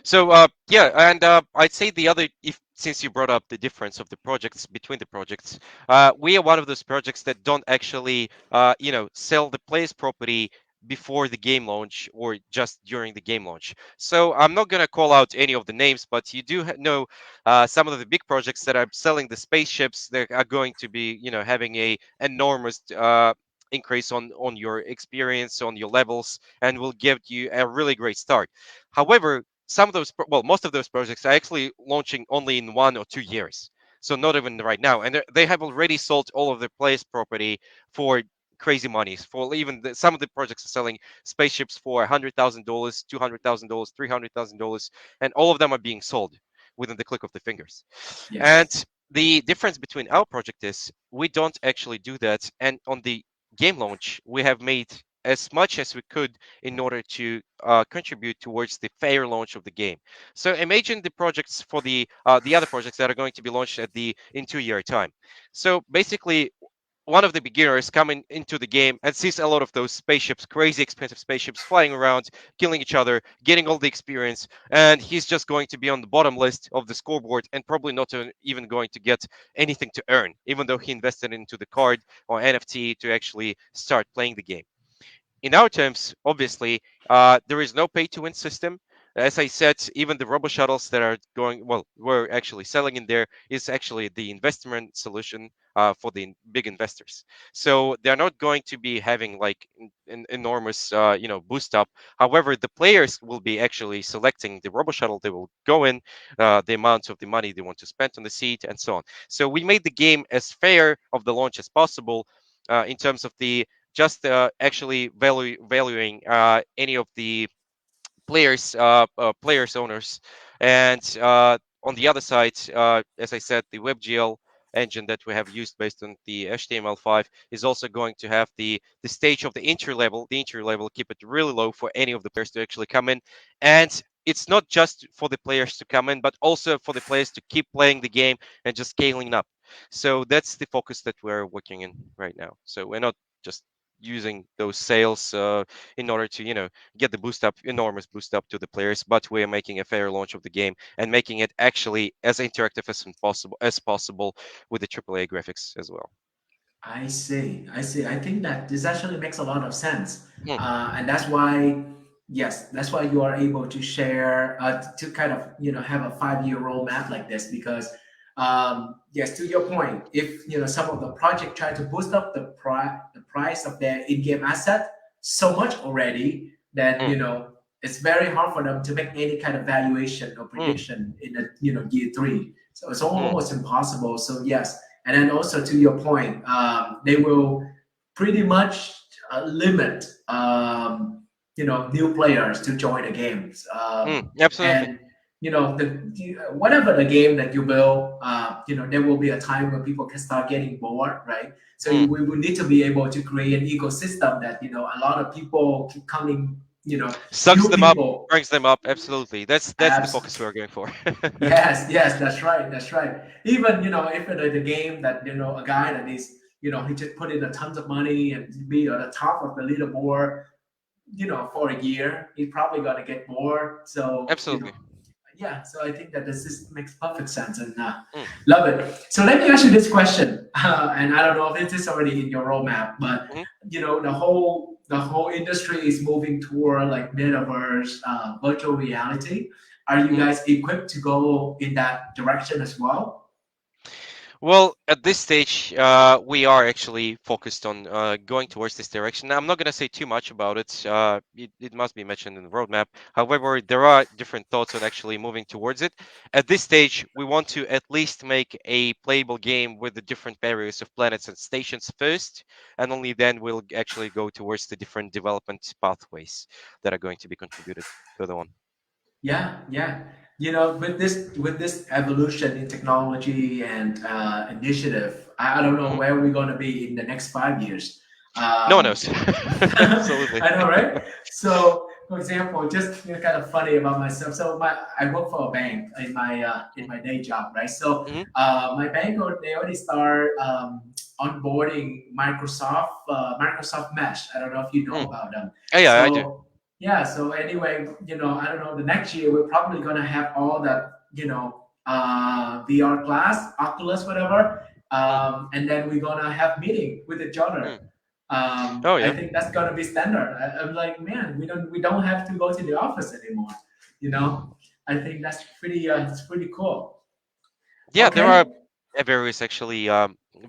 So, yeah, and I'd say the other, if since you brought up the difference of the projects between the projects, we are one of those projects that don't actually, sell the player's property before the game launch or just during the game launch. So I'm not gonna call out any of the names, but you do know some of the big projects that are selling the spaceships that are going to be, having a enormous increase on your experience, on your levels, and will give you a really great start. However, some of those, most of those projects are actually launching only in 1 or 2 years. So not even right now, and they have already sold all of their place property for crazy monies. For even some of the projects are selling spaceships for $100,000, $200,000, $300,000, and all of them are being sold within the click of the fingers. And Yes. the difference between our project is we don't actually do that. And on the game launch, we have made as much as we could in order to contribute towards the fair launch of the game. So imagine the projects for the other projects that are going to be launched in 2 year time. So basically, one of the beginners coming into the game and sees a lot of those spaceships, crazy expensive spaceships flying around, killing each other, getting all the experience, and he's just going to be on the bottom list of the scoreboard and probably not even going to get anything to earn, even though he invested into the card or NFT to actually start playing the game. In our terms, obviously, there is no pay to win system. As I said, even the robo shuttles that are going, well, we're actually selling in there is actually the investment solution for the big investors. So they're not going to be having like an enormous, boost up. However, the players will be actually selecting the robo shuttle they will go in, the amount of the money they want to spend on the seat, and so on. So we made the game as fair of the launch as possible in terms of the just actually valuing any of the players owners, and on the other side, as I said, the WebGL engine that we have used based on the HTML5 is also going to have the stage of the entry level. The entry level, keep it really low for any of the players to actually come in, and it's not just for the players to come in, but also for the players to keep playing the game and just scaling up. So that's the focus that we're working in right now. So we're not just using those sales in order to get the boost up, enormous boost up to the players, but we are making a fair launch of the game and making it actually as interactive as possible with the AAA graphics as well. I see. I see. I think that this actually makes a lot of sense, Hmm. and that's why, yes, that's why you are able to share to kind of have a 5 year roadmap like this because, yes, to your point, if some of the project try to boost up the price of their in-game asset so much already, then Hmm. it's very hard for them to make any kind of valuation or Hmm. prediction in the year three. So it's Hmm. almost impossible. So yes, and then also to your point, they will pretty much limit new players to join the games. Absolutely. And whatever the game that you build, there will be a time when people can start getting bored, right? So Hmm. we will need to be able to create an ecosystem that a lot of people keep coming, Sucks new them up, people. brings them up. Absolutely, that's the focus we're going for. Yes, yes, that's right, that's right. Even if it is a game that a guy that is he just put in a tons of money and be at the top of the leaderboard, for a year, he's probably gonna get bored. So Absolutely. yeah. So I think that this makes perfect sense and Hmm. love it. So let me ask you this question, and I don't know if it is already in your roadmap, but Hmm. the whole industry is moving toward like metaverse, virtual reality. Are you Hmm. guys equipped to go in that direction as well? Well, at this stage, we are actually focused on going towards this direction. Now, I'm not going to say too much about it. It must be mentioned in the roadmap. However, there are different thoughts on actually moving towards it. At this stage, we want to at least make a playable game with the different various of planets and stations first, and only then we'll actually go towards the different development pathways that are going to be contributed further on. Yeah, yeah. With this evolution in technology and initiative, I don't know Hmm. where we're going to be in the next 5 years. No one Um, knows. Absolutely. I know, right? So, for example, just kind of funny about myself. So, I work for a bank in my day job, right? So, Hmm. my bank they already start onboarding Microsoft Mesh. I don't know if you know Hmm. about them. Oh, yeah, I do. So, yeah. So anyway, I don't know. The next year we're probably gonna have all that, VR glass, Oculus, whatever, Hmm. and then we're gonna have meeting with each other. Hmm. Oh, I yeah. think that's gonna be standard. I'm like, man, we don't have to go to the office anymore. You know, I think that's it's pretty cool. Yeah, there are Okay. various actually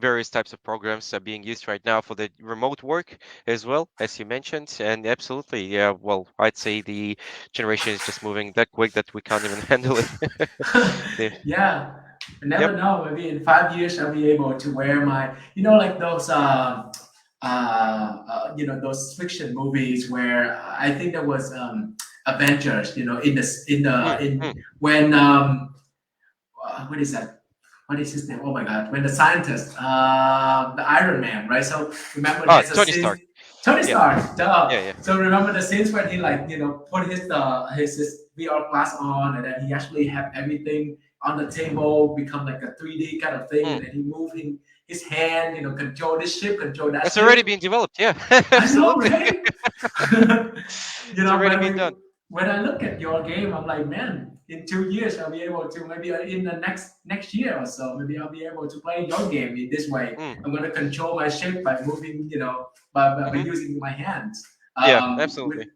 various types of programs are being used right now for the remote work as well, as you mentioned. And absolutely, yeah, well, I'd say the generation is just moving that quick that we can't even handle it. Yeah. Yeah. I Yep. never know. Maybe in 5 years I'll be able to wear my, like those, those fiction movies where I think there was Avengers. In this in the Mm, in mm. when what is that? What is his name? Oh my God! When the scientist, the Iron Man, right? So remember, Ah, there's a Tony scene. Stark. Tony Yeah, Stark. Duh. yeah, yeah. So remember the scenes when he like put his VR glass on, and then he actually have everything on the table become like a 3D kind of thing, and Mm. then he his hand, control this ship, control that It's already ship. been developed. Yeah, I know, absolutely. right? It's already been When done. when I look at your game, I'm like, man, in 2 years I'll be able to, maybe in the next year or so, maybe I'll be able to play your game in this way. Mm. I'm gonna control my ship by moving, by Hmm. using my hands. Yeah, With, absolutely.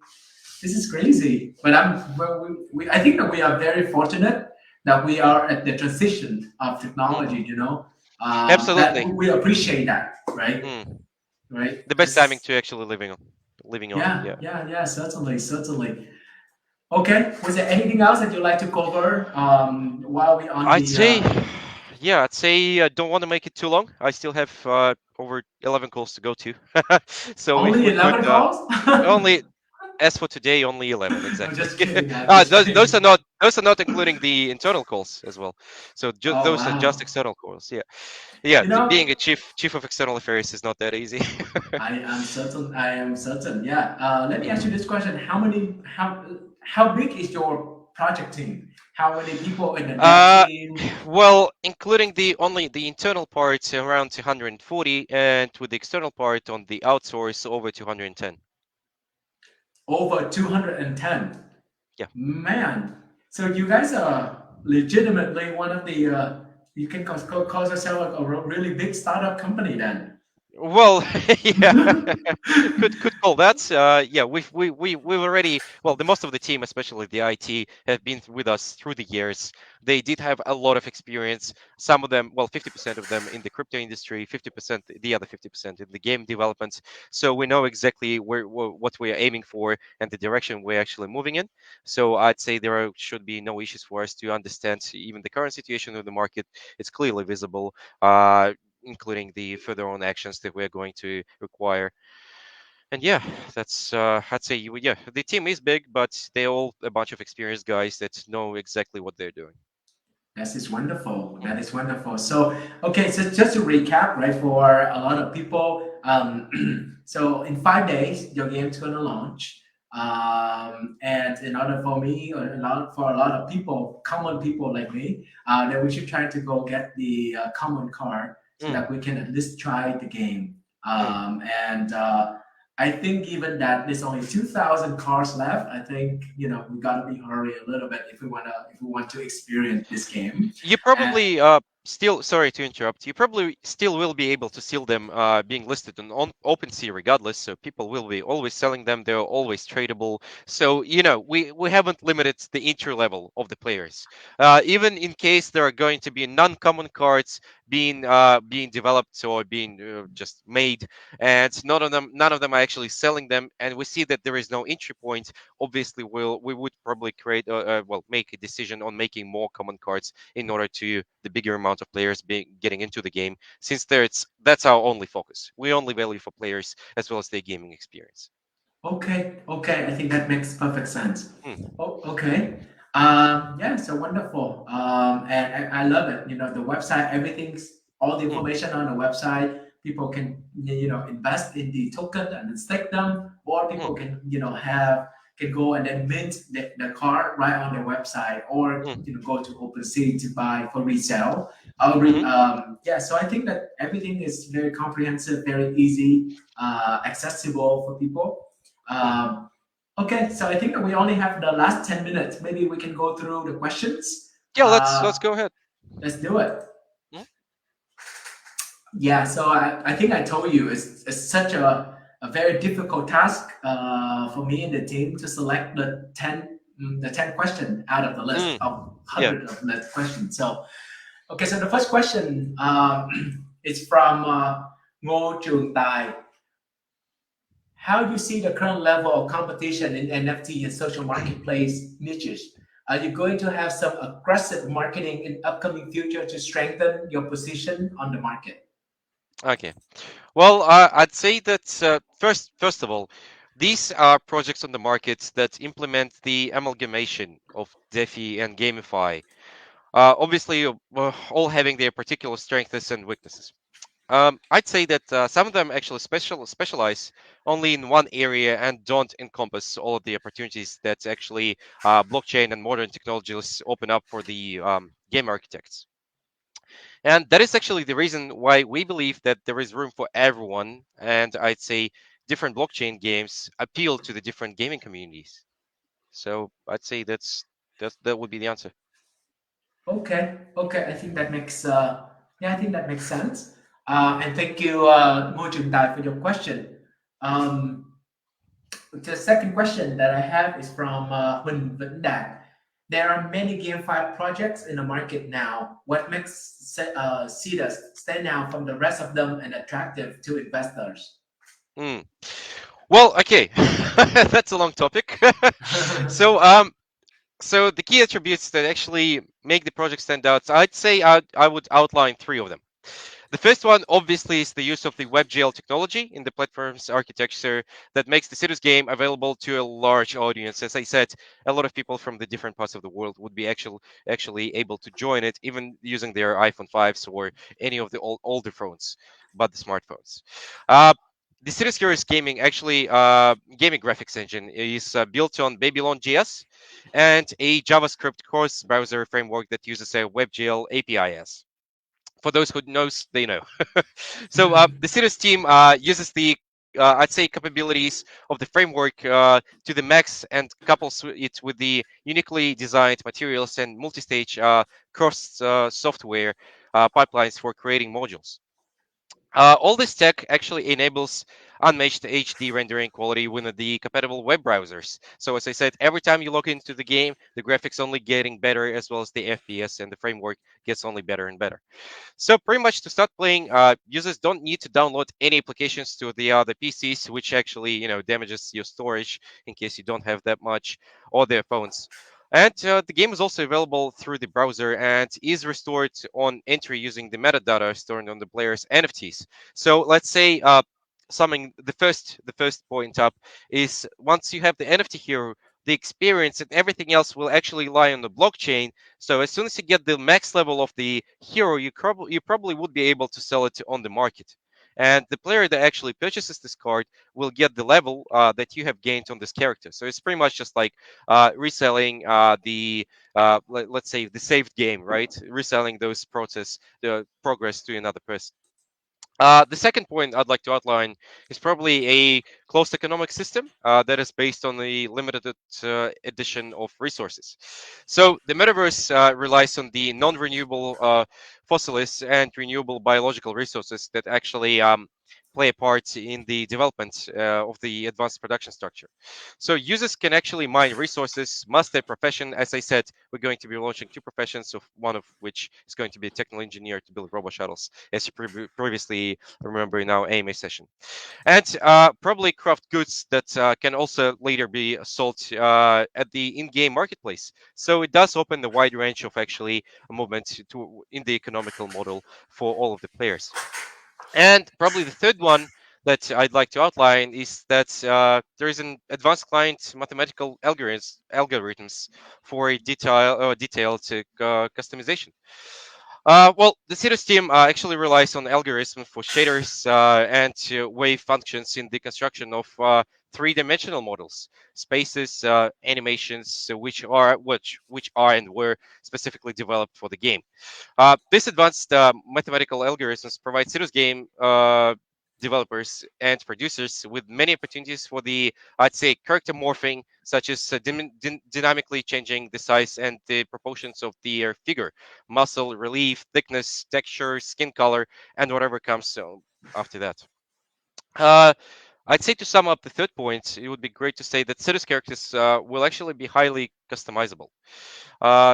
this is crazy, but I think that we are very fortunate that we Mm. are at the transition of technology. Mm. That Absolutely. we appreciate that, right? Mm. Right? The best timing Because to actually living on. yeah, Yeah. yeah, certainly, certainly. Okay, was there anything else that you'd like to cover while we're on I'd the? say, yeah, I'd say I don't want to make it too long. I still have over 11 calls to go to. So if Only we could 11 calls? only, as for today, only 11 I'm exactly. just kidding. I'm just Those are kidding. not including the internal calls as well. So Oh those are just wow. external calls. Yeah, yeah. You know, Being a chief of external affairs is not that easy. I am certain. I am certain. Yeah. Let me ask you Mm. this question: how big is your project team? How many people in the dev Uh, team? well, including the internal parts around 240, and with the external part on the outsource over 210. Over 210. Yeah. Man, so you guys are legitimately one of the. You can call yourself like a really big startup company then. Well, yeah, could call that. Yeah, we've already, well, the most of the team, especially the IT, have been with us through the years. They did have a lot of experience. Some of them, well, 50% of them in the crypto industry, 50%, the other 50% in the game development. So we know exactly what we are aiming for and the direction we're actually moving in. So I'd say should be no issues for us to understand even the current situation of the market. It's clearly visible. Including the further on actions that we're going to require. And yeah, that's I'd say yeah, the team is big, but they're all a bunch of experienced guys that know exactly what they're doing. That is wonderful. Mm. That is wonderful. So, okay, so just to recap, right, for a lot of people, so in 5 days, your game is going to launch. And in order for me, or for a lot of people, common people like me, that we should try to go get the common card so Mm. that we can at least try the game. Mm. And I think even that there's only 2,000 cars left. I think we gotta be hurry a little bit if we want to experience this game. You And probably still, sorry to interrupt, you probably still will be able to sell them being listed on OpenSea regardless. So people will be always selling them. They're always tradable. So we haven't limited the entry level of the players. Even in case there are going to be non-common cards being developed or being just made, and none of them are actually selling them, and we see that there is no entry point. Obviously, we would probably make a decision on making more common cards in order to the bigger amount of players being getting into the game, since that's our only focus. We only value for players as well as their gaming experience. okay, I think that makes perfect sense. Hmm. Oh, okay. Yeah, so wonderful. And I love it. The website, everything's all the Hmm. information on the website. People can invest in the token and then stake them, or people Hmm. can can go and then mint the card right on their website, or Hmm. go to OpenSea to buy for resale. Hmm. Yeah, so I think that everything is very comprehensive, very easy, accessible for people. Hmm. Um, okay, so I think that we only have the last 10 minutes. Maybe we can go through the questions. Yeah, Uh, let's go ahead. let's do it. Hmm. Yeah, so I think I told you it's such a very difficult task for me and the team to select the 10 question out of the list Hmm. of Yeah. 100 of the questions. So, okay, so the first question is from Ngô Trường Tài. How do you see the current level of competition in NFT and social marketplace niches? Are you going to have some aggressive marketing in upcoming future to strengthen your position on the market? Okay. Well, I'd say that first of all, these are projects on the market that implement the amalgamation of DeFi and GameFi. Obviously, all having their particular strengths and weaknesses. I'd say that some of them actually specialize only in one area and don't encompass all of the opportunities that actually blockchain and modern technologies open up for the game architects. And that is actually the reason why we believe that there is room for everyone. And I'd say different blockchain games appeal to the different gaming communities. So I'd say that would be the answer. Okay, okay. I think that makes yeah, I think that makes sense. And thank you, Mo Trường Tài, for your question. Um, the second question that I have is from Huỳnh Vĩnh Đạt. There are many GameFi projects in the market now. What makes SIDUS stand out from the rest of them and attractive to investors? Mm. Well, okay, that's a long topic. so so the key attributes that actually make the project stand out, I'd say I would outline three of them. The first one, obviously, is the use of the Webgl technology in the platform's architecture that makes the Cities game available to a large audience. As I said, a lot of people from the different parts of the world would be actually able to join it, even using their iPhone 5s or any of the older phones, but the smartphones. Uh, the Cities Heroes gaming actually gaming graphics engine is built on Babylon.js and a JavaScript cross browser framework that uses a WebGL APIs. For those who knows, they know. So the Cirrus team uses the I'd say capabilities of the framework to the max and couples it with the uniquely designed materials and multi-stage cross software pipelines for creating modules. All this tech actually enables unmatched HD rendering quality within the compatible web browsers. So as I said, every time you log into the game, the graphics only getting better as well as the FPS and the framework gets only better and better. So pretty much to start playing, users don't need to download any applications to the PCs, which actually damages your storage in case you don't have that much, or their phones. And the game is also available through the browser and is restored on entry using the metadata stored on the player's NFTs. So let's say summing the first point up is once you have the NFT hero, the experience and everything else will actually lie on the blockchain. So as soon as you get the max level of the hero, you probably would be able to sell it on the market. And the player that actually purchases this card will get the level that you have gained on this character. So it's pretty much just like reselling let's say the saved game, right? Reselling those the progress to another person. The second point I'd like to outline is probably a closed economic system that is based on the limited addition of resources. So the metaverse relies on the non-renewable fossils and renewable biological resources that actually play a part in the development of the advanced production structure. So users can actually mine resources, master their profession. As I said, we're going to be launching two professions, of one of which is going to be a technical engineer to build robo shuttles, as you previously remember in our AMA session, and probably craft goods that can also later be sold at the in-game marketplace. So it does open the wide range of actually a movement to in the economical model for all of the players. And probably the third one that I'd like to outline is that there is an advanced client mathematical algorithms for a detailed customization. Well, the Cirrus team actually relies on algorithms for shaders and wave functions in the construction of three-dimensional models, spaces, animations, which are and were specifically developed for the game. This advanced mathematical algorithms provide serious game developers and producers with many opportunities for the, I'd say, character morphing, such as dynamically changing the size and the proportions of the figure, muscle, relief, thickness, texture, skin color, and whatever comes after that. Uh, I'd say to sum up the third point, it would be great to say that Citus characters will actually be highly customizable.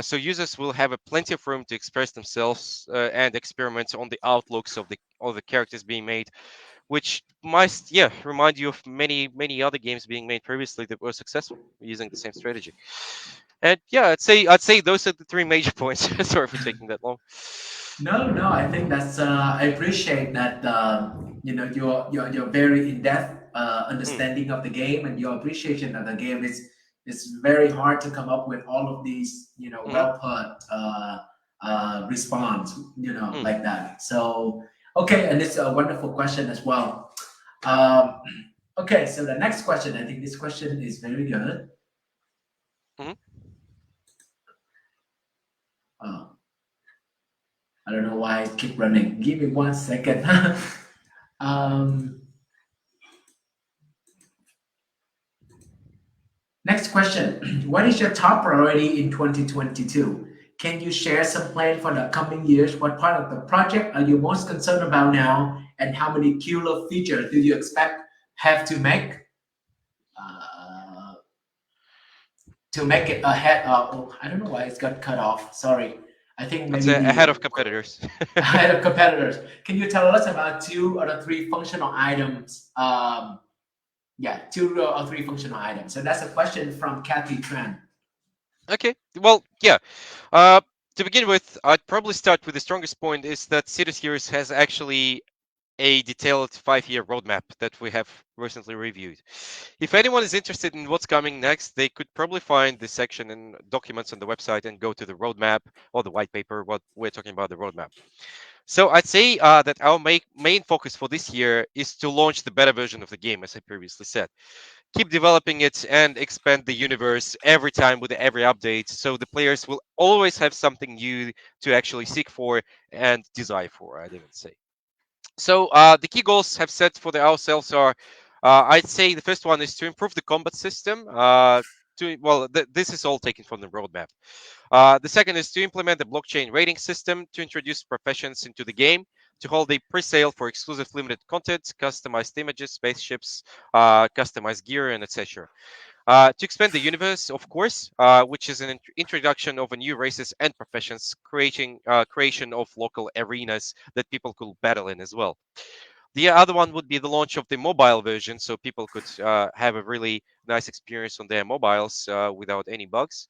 So users will have a plenty of room to express themselves and experiment on the outlooks of the characters being made, which might remind you of many other games being made previously that were successful using the same strategy. And yeah, I'd say those are the three major points. Sorry for taking that long. No, no, I think that's I appreciate that your very in-depth Mm, understanding of the game and your appreciation of the game is very hard to come up with all of these mm, well put response mm, like that. So Okay, and it's a wonderful question as well. Um, okay, so the next question, I think this question is very good. Mhm. Uh, I don't know why it keep running. Give me 1 second. um, Next question. What is your top priority in 2022? Can you share some plan for the coming years? What part of the project are you most concerned about now? And how many killer features do you expect have uh, to make it ahead of? Oh, I don't know why it's got cut off. Sorry. I think Let's maybe say ahead the of competitors. ahead of competitors. Can you tell us about two or three functional items? Yeah, two or three functional items. So that's a question from Kathy Tran. Okay. Well, yeah. Uh, to begin with, I'd probably start with the strongest point is that SIDUS Heroes has actually a detailed 5-year roadmap that we have recently reviewed. If anyone is interested in what's coming next, they could probably find this section in documents on the website and go to the roadmap or the white paper. What we're talking about the roadmap. So I'd say that our main focus for this year is to launch the beta version of the game, as I previously said. Keep developing it and expand the universe every time with every update, so the players will always have something new to actually seek for and desire for, I'd even say. So the key goals have set for ourselves are, I'd say the first one is to improve the combat system. This is all taken from the roadmap. The second is to implement the blockchain rating system to introduce professions into the game, to hold a pre-sale for exclusive limited content, customized images, spaceships, customized gear, and etc. To expand the universe, of course, which is an introduction of a new races and professions, creating creation of local arenas that people could battle in as well. The other one would be the launch of the mobile version, so people could have a really nice experience on their mobiles without any bugs.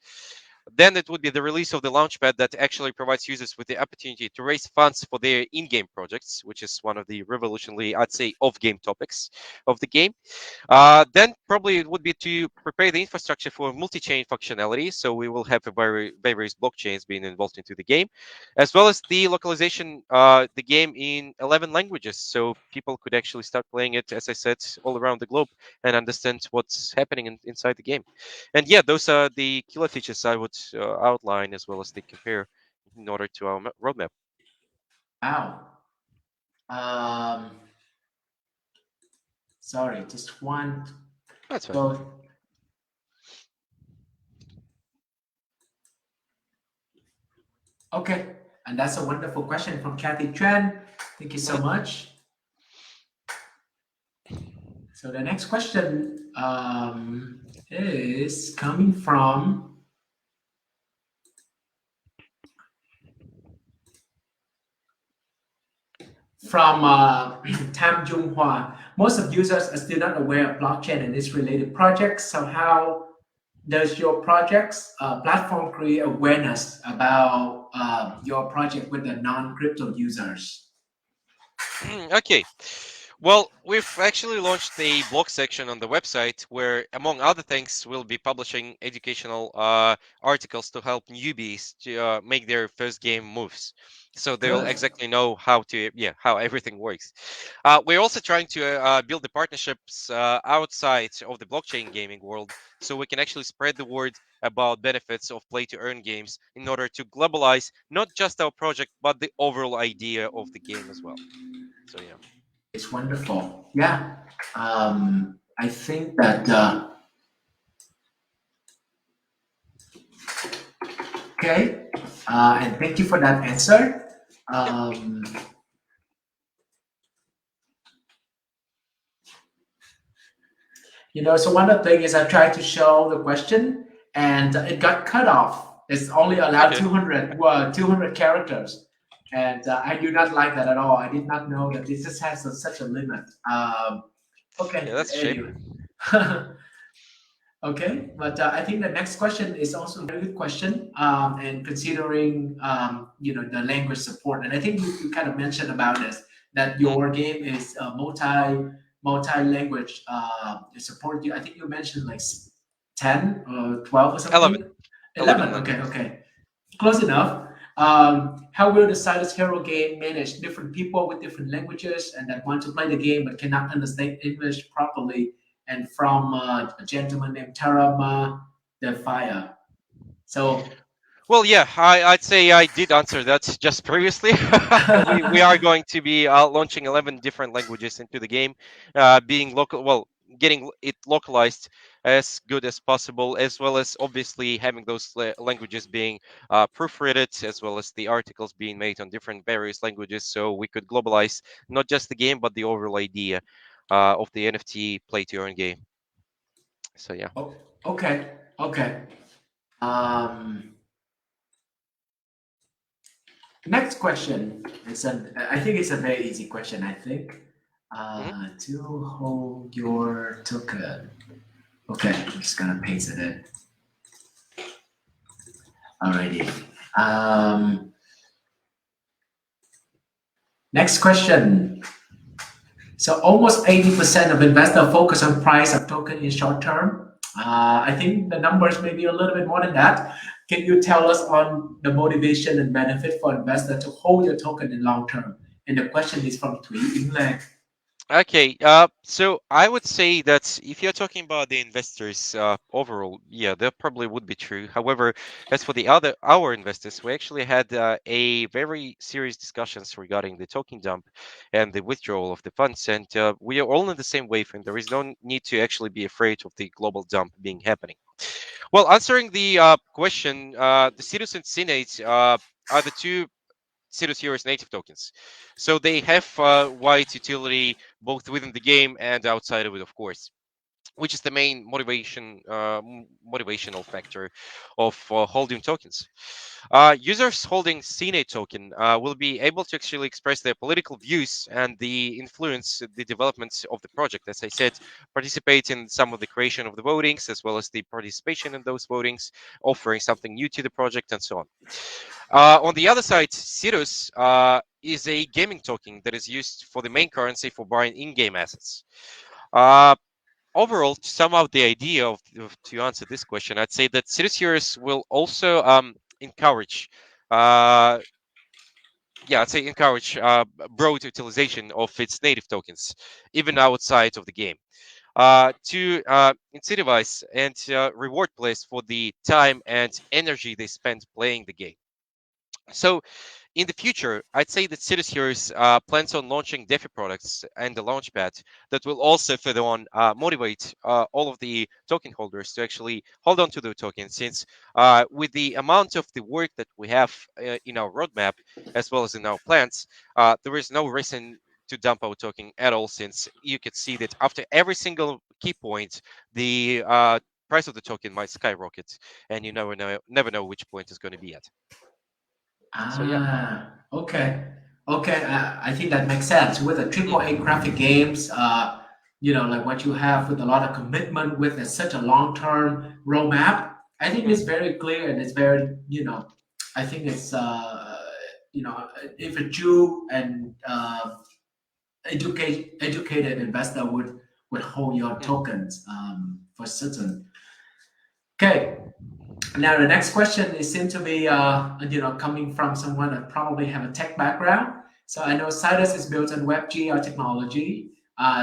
Then it would be the release of the Launchpad that actually provides users with the opportunity to raise funds for their in-game projects, which is one of the revolutionary, I'd say, off-game topics of the game. Then probably it would be to prepare the infrastructure for multi-chain functionality. So we will have various blockchains being involved into the game, as well as the localization, the game in 11 languages. So people could actually start playing it, as I said, all around the globe and understand what's happening inside the game. And yeah, those are the killer features I would outline as well as they compare in order to our roadmap. Wow. Um, Sorry, just one. That's fine. Go. Okay, and that's a wonderful question from Kathy Tran. Thank you so much. So the next question is coming from Tam Jung Hua. Most of users are still not aware of blockchain and its related projects. So how does your project's platform create awareness about your project with the non-crypto users? Okay. Well, we've actually launched a blog section on the website where, among other things, we'll be publishing educational articles to help newbies to make their first game moves. So they'll Good. exactly know how everything works. We're also trying to build the partnerships outside of the blockchain gaming world, so we can actually spread the word about benefits of play-to-earn games in order to globalize not just our project, but the overall idea of the game as well. So yeah. It's wonderful. Yeah. I think that, okay. And thank you for that answer. Um, so one of the things is I tried to show the question and it got cut off. It's only allowed Okay. 200 characters. And I do not like that at all. I did not know that this just has such a limit. Okay, Yeah, that's a shame. anyway. Okay, but I think the next question is also a very good question, and considering the language support, and I think you kind of mentioned about this that your game is multi language support. I think you mentioned like 10 or 12 or 11. something. 11 11. Okay, languages. okay, close enough. How will the Sidus Hero game manage different people with different languages and that want to play the game but cannot understand English properly? And from a gentleman named Tarama the Fire. So, Well, yeah, I'd say I did answer that just previously. We are going to be launching 11 different languages into the game, being local, well, getting it localized as good as possible, as well as obviously having those languages being proofreaded, as well as the articles being made on different various languages, so we could globalize not just the game, but the overall idea of the NFT play to earn game. So, yeah. oh, okay, okay. Um, Next question is I think it's a very easy question. I think Mhm. to hold your token. Okay, I'm just gonna paste it in. Alrighty. Um, Next question. So almost 80% of investors focus on price of token in short term. I think the numbers may be a little bit more than that. Can you tell us on the motivation and benefit for investor to hold your token in long term? And the question is from Thủy Ying Lê. Okay, so I would say that if you're talking about the investors overall, yeah, that probably would be true. However, as for the other our investors, we actually had a very serious discussions regarding the token dump and the withdrawal of the funds, and we are all in the same wave, and there is no need to actually be afraid of the global dump being happening. Well, answering the question, the SIDUS and SINATE are the two SIDUS Heroes native tokens. So they have wide utility both within the game and outside of it, of course, which is the main motivational factor of holding tokens. Users holding CNA token will be able to actually express their political views and the influence the developments of the project. As I said, participate in some of the creation of the votings, as well as the participation in those votings, offering something new to the project, and so on. On the other side, SIDUS is a gaming token that is used for the main currency for buying in-game assets. Uh, Overall, to sum up the idea to answer this question, I'd say that SIDUS Heroes will also encourage, uh, yeah, I'd say encourage broad utilization of its native tokens, even outside of the game, to incentivize and reward players for the time and energy they spend playing the game. So in the future, I'd say that Cities Heroes plans on launching DeFi products and the Launchpad that will also further on motivate all of the token holders to actually hold on to their tokens. Since with the amount of the work that we have in our roadmap as well as in our plans, there is no reason to dump our token at all. Since you could see that after every single key point, the price of the token might skyrocket, and you never know which point is going to be at. So yeah. Okay. Okay, I think that makes sense. With the triple A graphic games, like what you have with a lot of commitment with such a long-term roadmap, I think it's very clear and it's very, I think it's, if a Jew and educated investor would hold your tokens for certain. Okay, now the next question is seems to be coming from someone that probably have a tech background. So I know Sidus is built on Webgl technology.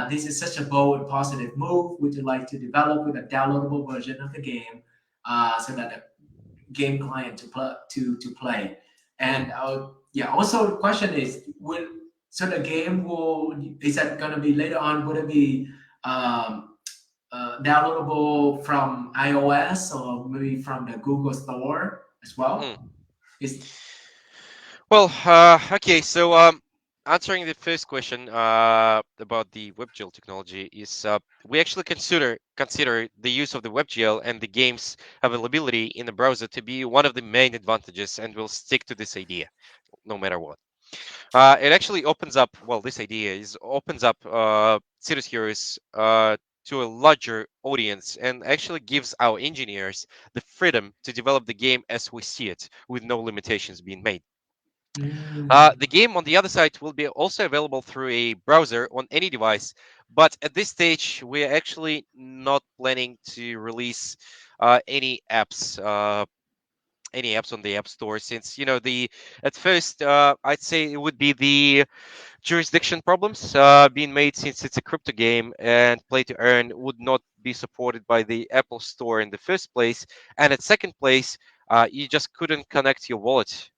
This is such a bold and positive move. Would you like to develop with a downloadable version of the game so that the game client to play? And also the question is, so the game is that going to be later on? Would it be downloadable from iOS or maybe from the Google Store as well? Mm. Is Well, okay. So, answering the first question about the WebGL technology is we actually consider the use of the WebGL and the game's availability in the browser to be one of the main advantages, and we'll stick to this idea no matter what. It actually opens up. Well, this idea is opens up Cities Heroes to a larger audience and actually gives our engineers the freedom to develop the game as we see it, with no limitations being made. The game on the other side will be also available through a browser on any device, but at this stage, we're actually not planning to release any apps any apps on the App Store, since the at first I'd say it would be the jurisdiction problems being made, since it's a crypto game and play to earn would not be supported by the Apple Store in the first place, and at second place, you just couldn't connect your wallet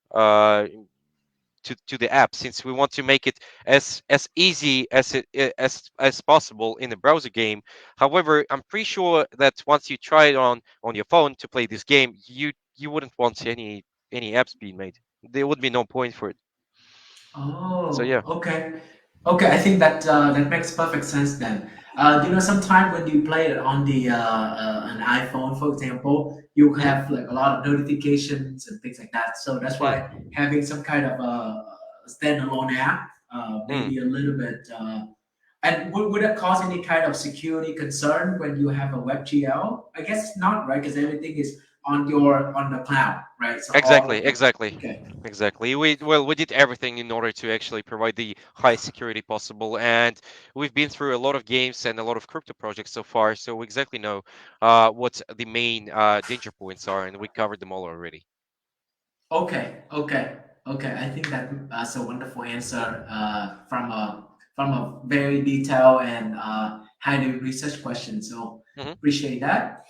to the app, since we want to make it as easy as possible in a browser game. However, I'm pretty sure that once you try it on your phone to play this game, you wouldn't want any apps being made. There would be no point for it. So Oh, yeah. okay. Okay, I think that that makes perfect sense then. Sometimes when you play it on the an iPhone, for example, you Hmm. have like a lot of notifications and things like that. So that's why Mm, having some kind of a standalone app may mm. be a little bit. And would that cause any kind of security concern when you have a WebGL? I guess not, right? Because everything is on the cloud, right? So Exactly, all exactly, okay. exactly. We did everything in order to actually provide the highest security possible, and we've been through a lot of games and a lot of crypto projects so far, so we exactly know what the main danger points are, and we covered them all already. Okay, okay, okay. I think that's a wonderful answer from a very detailed and highly researched question. So Hmm. appreciate that.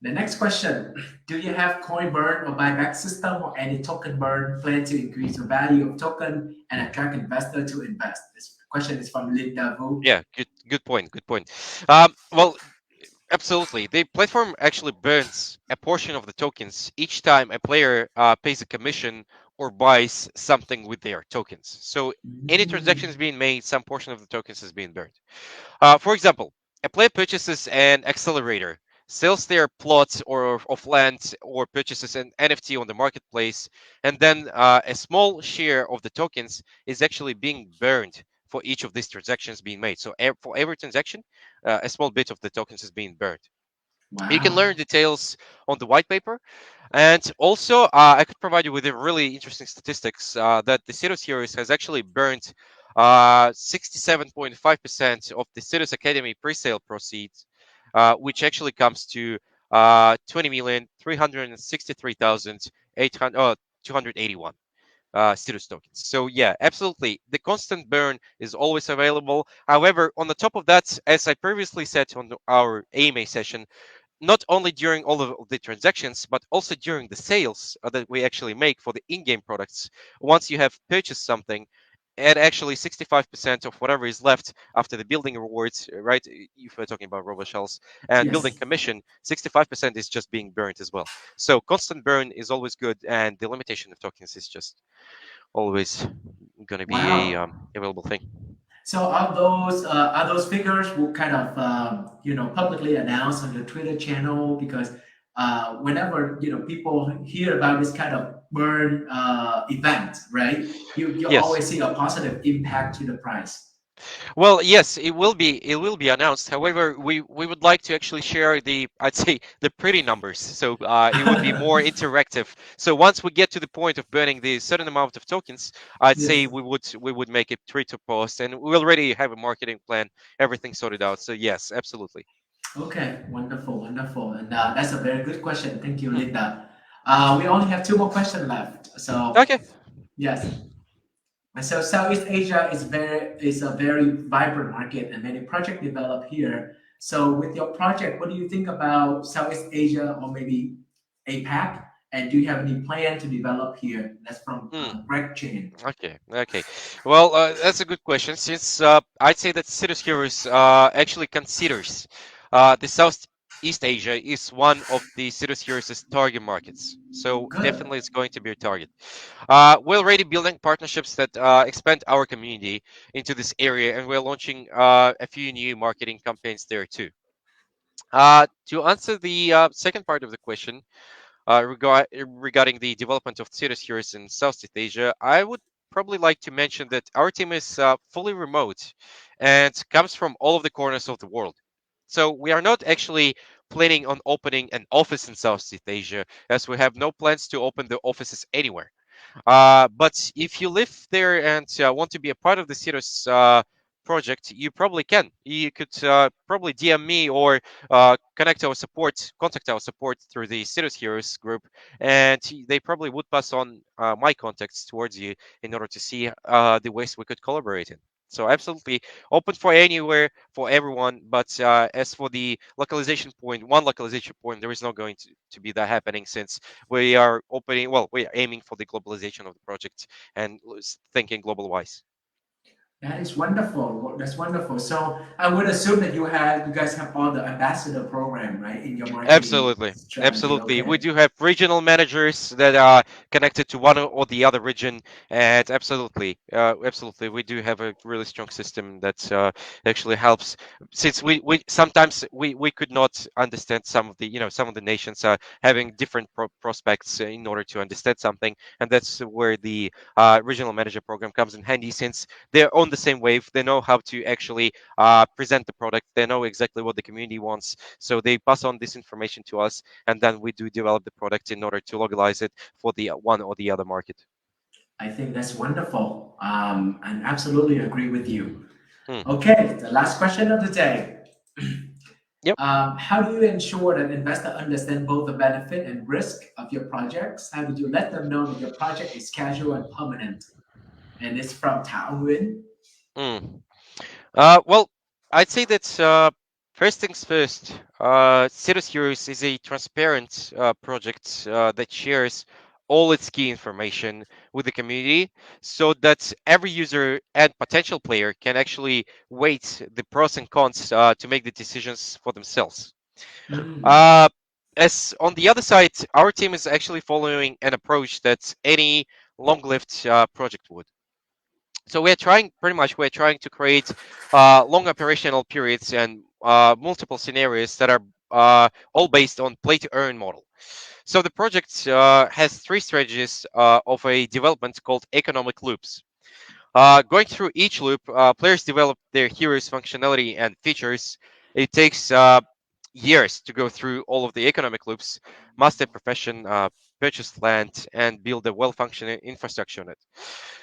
The next question: do you have coin burn or buyback system or any token burn plan to increase the value of token and attract investor to invest? This question is from Linda Vu. Yeah, good point, good point. Well, absolutely. The platform actually burns a portion of the tokens each time a player pays a commission or buys something with their tokens. So any Mm, transactions being made, some portion of the tokens is being burned. For example, a player purchases an accelerator, sells their plots or of land, or purchases an NFT on the marketplace, and then a small share of the tokens is actually being burned for each of these transactions being made. So for every transaction, a small bit of the tokens is being burned. You can wow. learn details on the white paper, and also I could provide you with a really interesting statistics that the SIDUS series has actually burned 67.5% of the SIDUS Academy pre-sale proceeds, which actually comes to 20,363,281 SIDUS tokens. So yeah, absolutely, the constant burn is always available. However, on the top of that, as I previously said on our AMA session, not only during all of the transactions, but also during the sales that we actually make for the in-game products. Once you have purchased something, and actually 65% of whatever is left after the building rewards, right? If we're talking about robo shells and building Yes. commission, 65% is just being burnt as well. So constant burn is always good, and the limitation of tokens is just always going to be a Wow. available thing. So are those figures will kind of publicly announced on the Twitter channel because whenever people hear about this kind of burn event, right? You Yes. always see a positive impact to the price. Well, yes, it will be announced. However, we would like to actually share the, I'd say, the pretty numbers. So it would be more interactive. So once we get to the point of burning the certain amount of tokens, I'd say Yes. we would make a Twitter post, and we already have a marketing plan, everything sorted out. So yes, absolutely. Okay. Wonderful. Wonderful. And that's a very good question. Thank you, Hmm. Linda. We only have two more questions left. So Okay. yes. And so Southeast Asia is a very vibrant market and many projects develop here. So with your project, what do you think about Southeast Asia or maybe APAC? And do you have any plan to develop here? That's from Hmm. Greg Chan. Okay, okay. Well, that's a good question. Since I'd say that Citrus Heroes actually considers the Southeast Asia is one of the Citrus Heroes' target markets. So Good. definitely it's going to be a target. We're already building partnerships that expand our community into this area, and we're launching a few new marketing campaigns there too. To answer the second part of the question, regarding the development of theater here in Southeast Asia, I would probably like to mention that our team is fully remote and comes from all of the corners of the world. So we are not actually planning on opening an office in Southeast Asia, as we have no plans to open the offices anywhere. But if you live there and want to be a part of the theater's project, you probably can. You could probably DM me or contact our support through the SIDUS Heroes group, and they probably would pass on my contacts towards you in order to see the ways we could collaborate in. So absolutely open for anywhere for everyone. But as for the localization point, there is not going to be that happening since we are opening. Well, we are aiming for the globalization of the project and thinking global wise. That is wonderful. That's wonderful. So I would assume that you guys have all the ambassador program, right, in your marketing Absolutely. strategy. Absolutely. We Okay. do have regional managers that are connected to one or the other region, and absolutely, we do have a really strong system that actually helps. Since we sometimes we could not understand some of the some of the nations having different prospects in order to understand something, and that's where the regional manager program comes in handy. Since they're on the same wave, they know how to actually present the product, they know exactly what the community wants, so they pass on this information to us, and then we do develop the product in order to localize it for the one or the other market. I think that's wonderful. And absolutely agree with you. Hmm. Okay, the last question of the day. Yep. How do you ensure that investors understand both the benefit and risk of your projects? How did you let them know that your project is casual and permanent? And it's from Thảo Nguyen. Hmm. Well, I'd say that first things first, Cirrus Heroes is a transparent project that shares all its key information with the community so that every user and potential player can actually weight the pros and cons to make the decisions for themselves. Mm. Uh, as on the other side, our team is actually following an approach that any long-lived project would. So we're trying to create long operational periods and multiple scenarios that are all based on play to earn model. So the project has three strategies of a development called economic loops. Going through each loop, players develop their heroes functionality and features. It takes years to go through all of the economic loops, master profession, purchase land, and build a well-functioning infrastructure on it.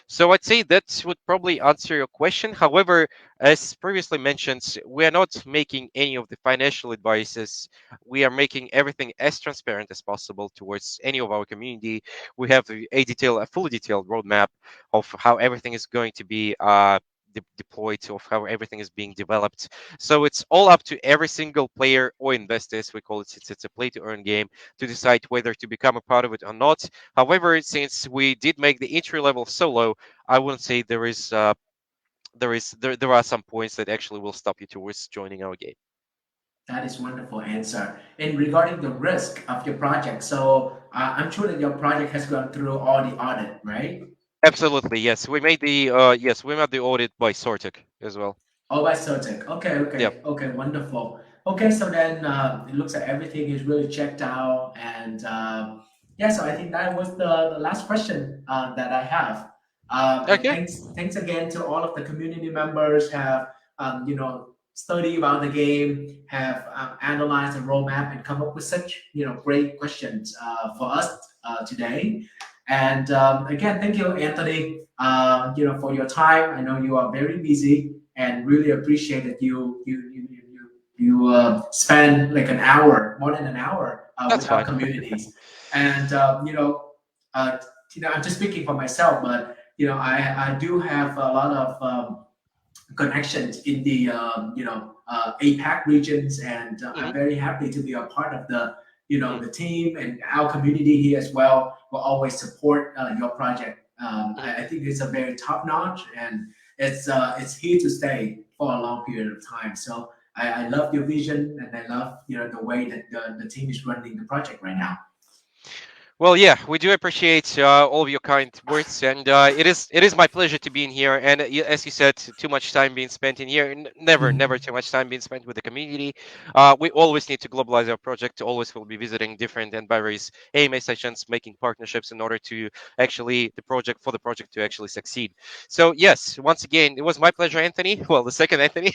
So I'd say that would probably answer your question. However, as previously mentioned, we are not making any of the financial advices. We are making everything as transparent as possible towards any of our community. We have a fully detailed roadmap of how everything is going to be deployed, of how everything is being developed. So it's all up to every single player or investor, as we call it, since it's a play to earn game, to decide whether to become a part of it or not. However, since we did make the entry level so low, I wouldn't say there are some points that actually will stop you towards joining our game. That is wonderful answer. And regarding the risk of your project, so I'm sure that your project has gone through all the audit, right? Absolutely, yes. We made the audit by Sortic as well. Oh, by Certec. Okay, Yep. okay, okay, wonderful. Okay, so then it looks like everything is really checked out, and yeah, so I think that was the last question that I have. And Okay. thanks again to all of the community members have studied about the game, have analyzed the roadmap, and come up with such great questions for us today. And again, thank you, Anthony. For your time. I know you are very busy, and really appreciate that you spend like an hour, more than an hour, That's with our fine. communities. And uh, I'm just speaking for myself, but I do have a lot of connections in the APAC regions, and Hmm. I'm very happy to be a part of the Hmm. the team and our community here as well. Will always support your project. Hmm. I think it's a very top notch, and it's here to stay for a long period of time. So I love your vision, and I love the way that the team is running the project right now. Well, yeah, we do appreciate all of your kind words, and it is my pleasure to be in here. And as you said, too much time being spent in here. Never too much time being spent with the community. We always need to globalize our project. Always will be visiting different and various AMA sessions, making partnerships in order to actually the project to actually succeed. So yes, once again, it was my pleasure, Anthony. Well, the second Anthony.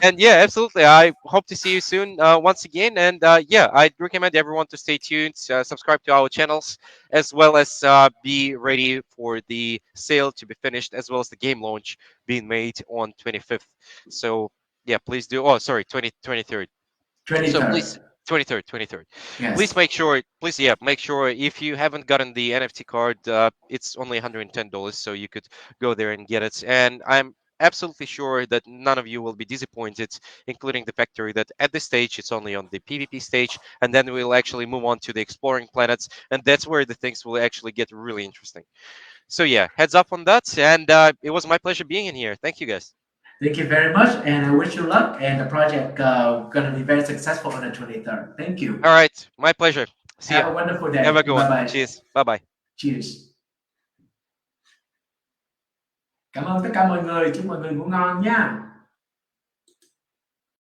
And yeah, absolutely. I hope to see you soon once again. And yeah, I'd recommend everyone to stay tuned, subscribe to our channels, as well as be ready for the sale to be finished, as well as the game launch being made on 25th. So yeah, please do. Oh, sorry, 23rd. So please, 23rd. 23rd. Please Yes. make sure, please, yeah, make sure if you haven't gotten the NFT card, it's only $110, so you could go there and get it. And I'm absolutely sure that none of you will be disappointed, including the factory, that at this stage it's only on the PvP stage, and then we'll actually move on to the exploring planets, and that's where the things will actually get really interesting. So yeah, heads up on that, and it was my pleasure being in here. Thank you, guys. Thank you very much, and I wish you luck. And the project going to be very successful on the 23rd. Thank you. All right, my pleasure. See ya. Have a wonderful Have day. a good Bye one. bye. Cheers. Bye bye. Cheers. Cảm ơn tất cả mọi người. Chúc mọi người ngủ ngon nha.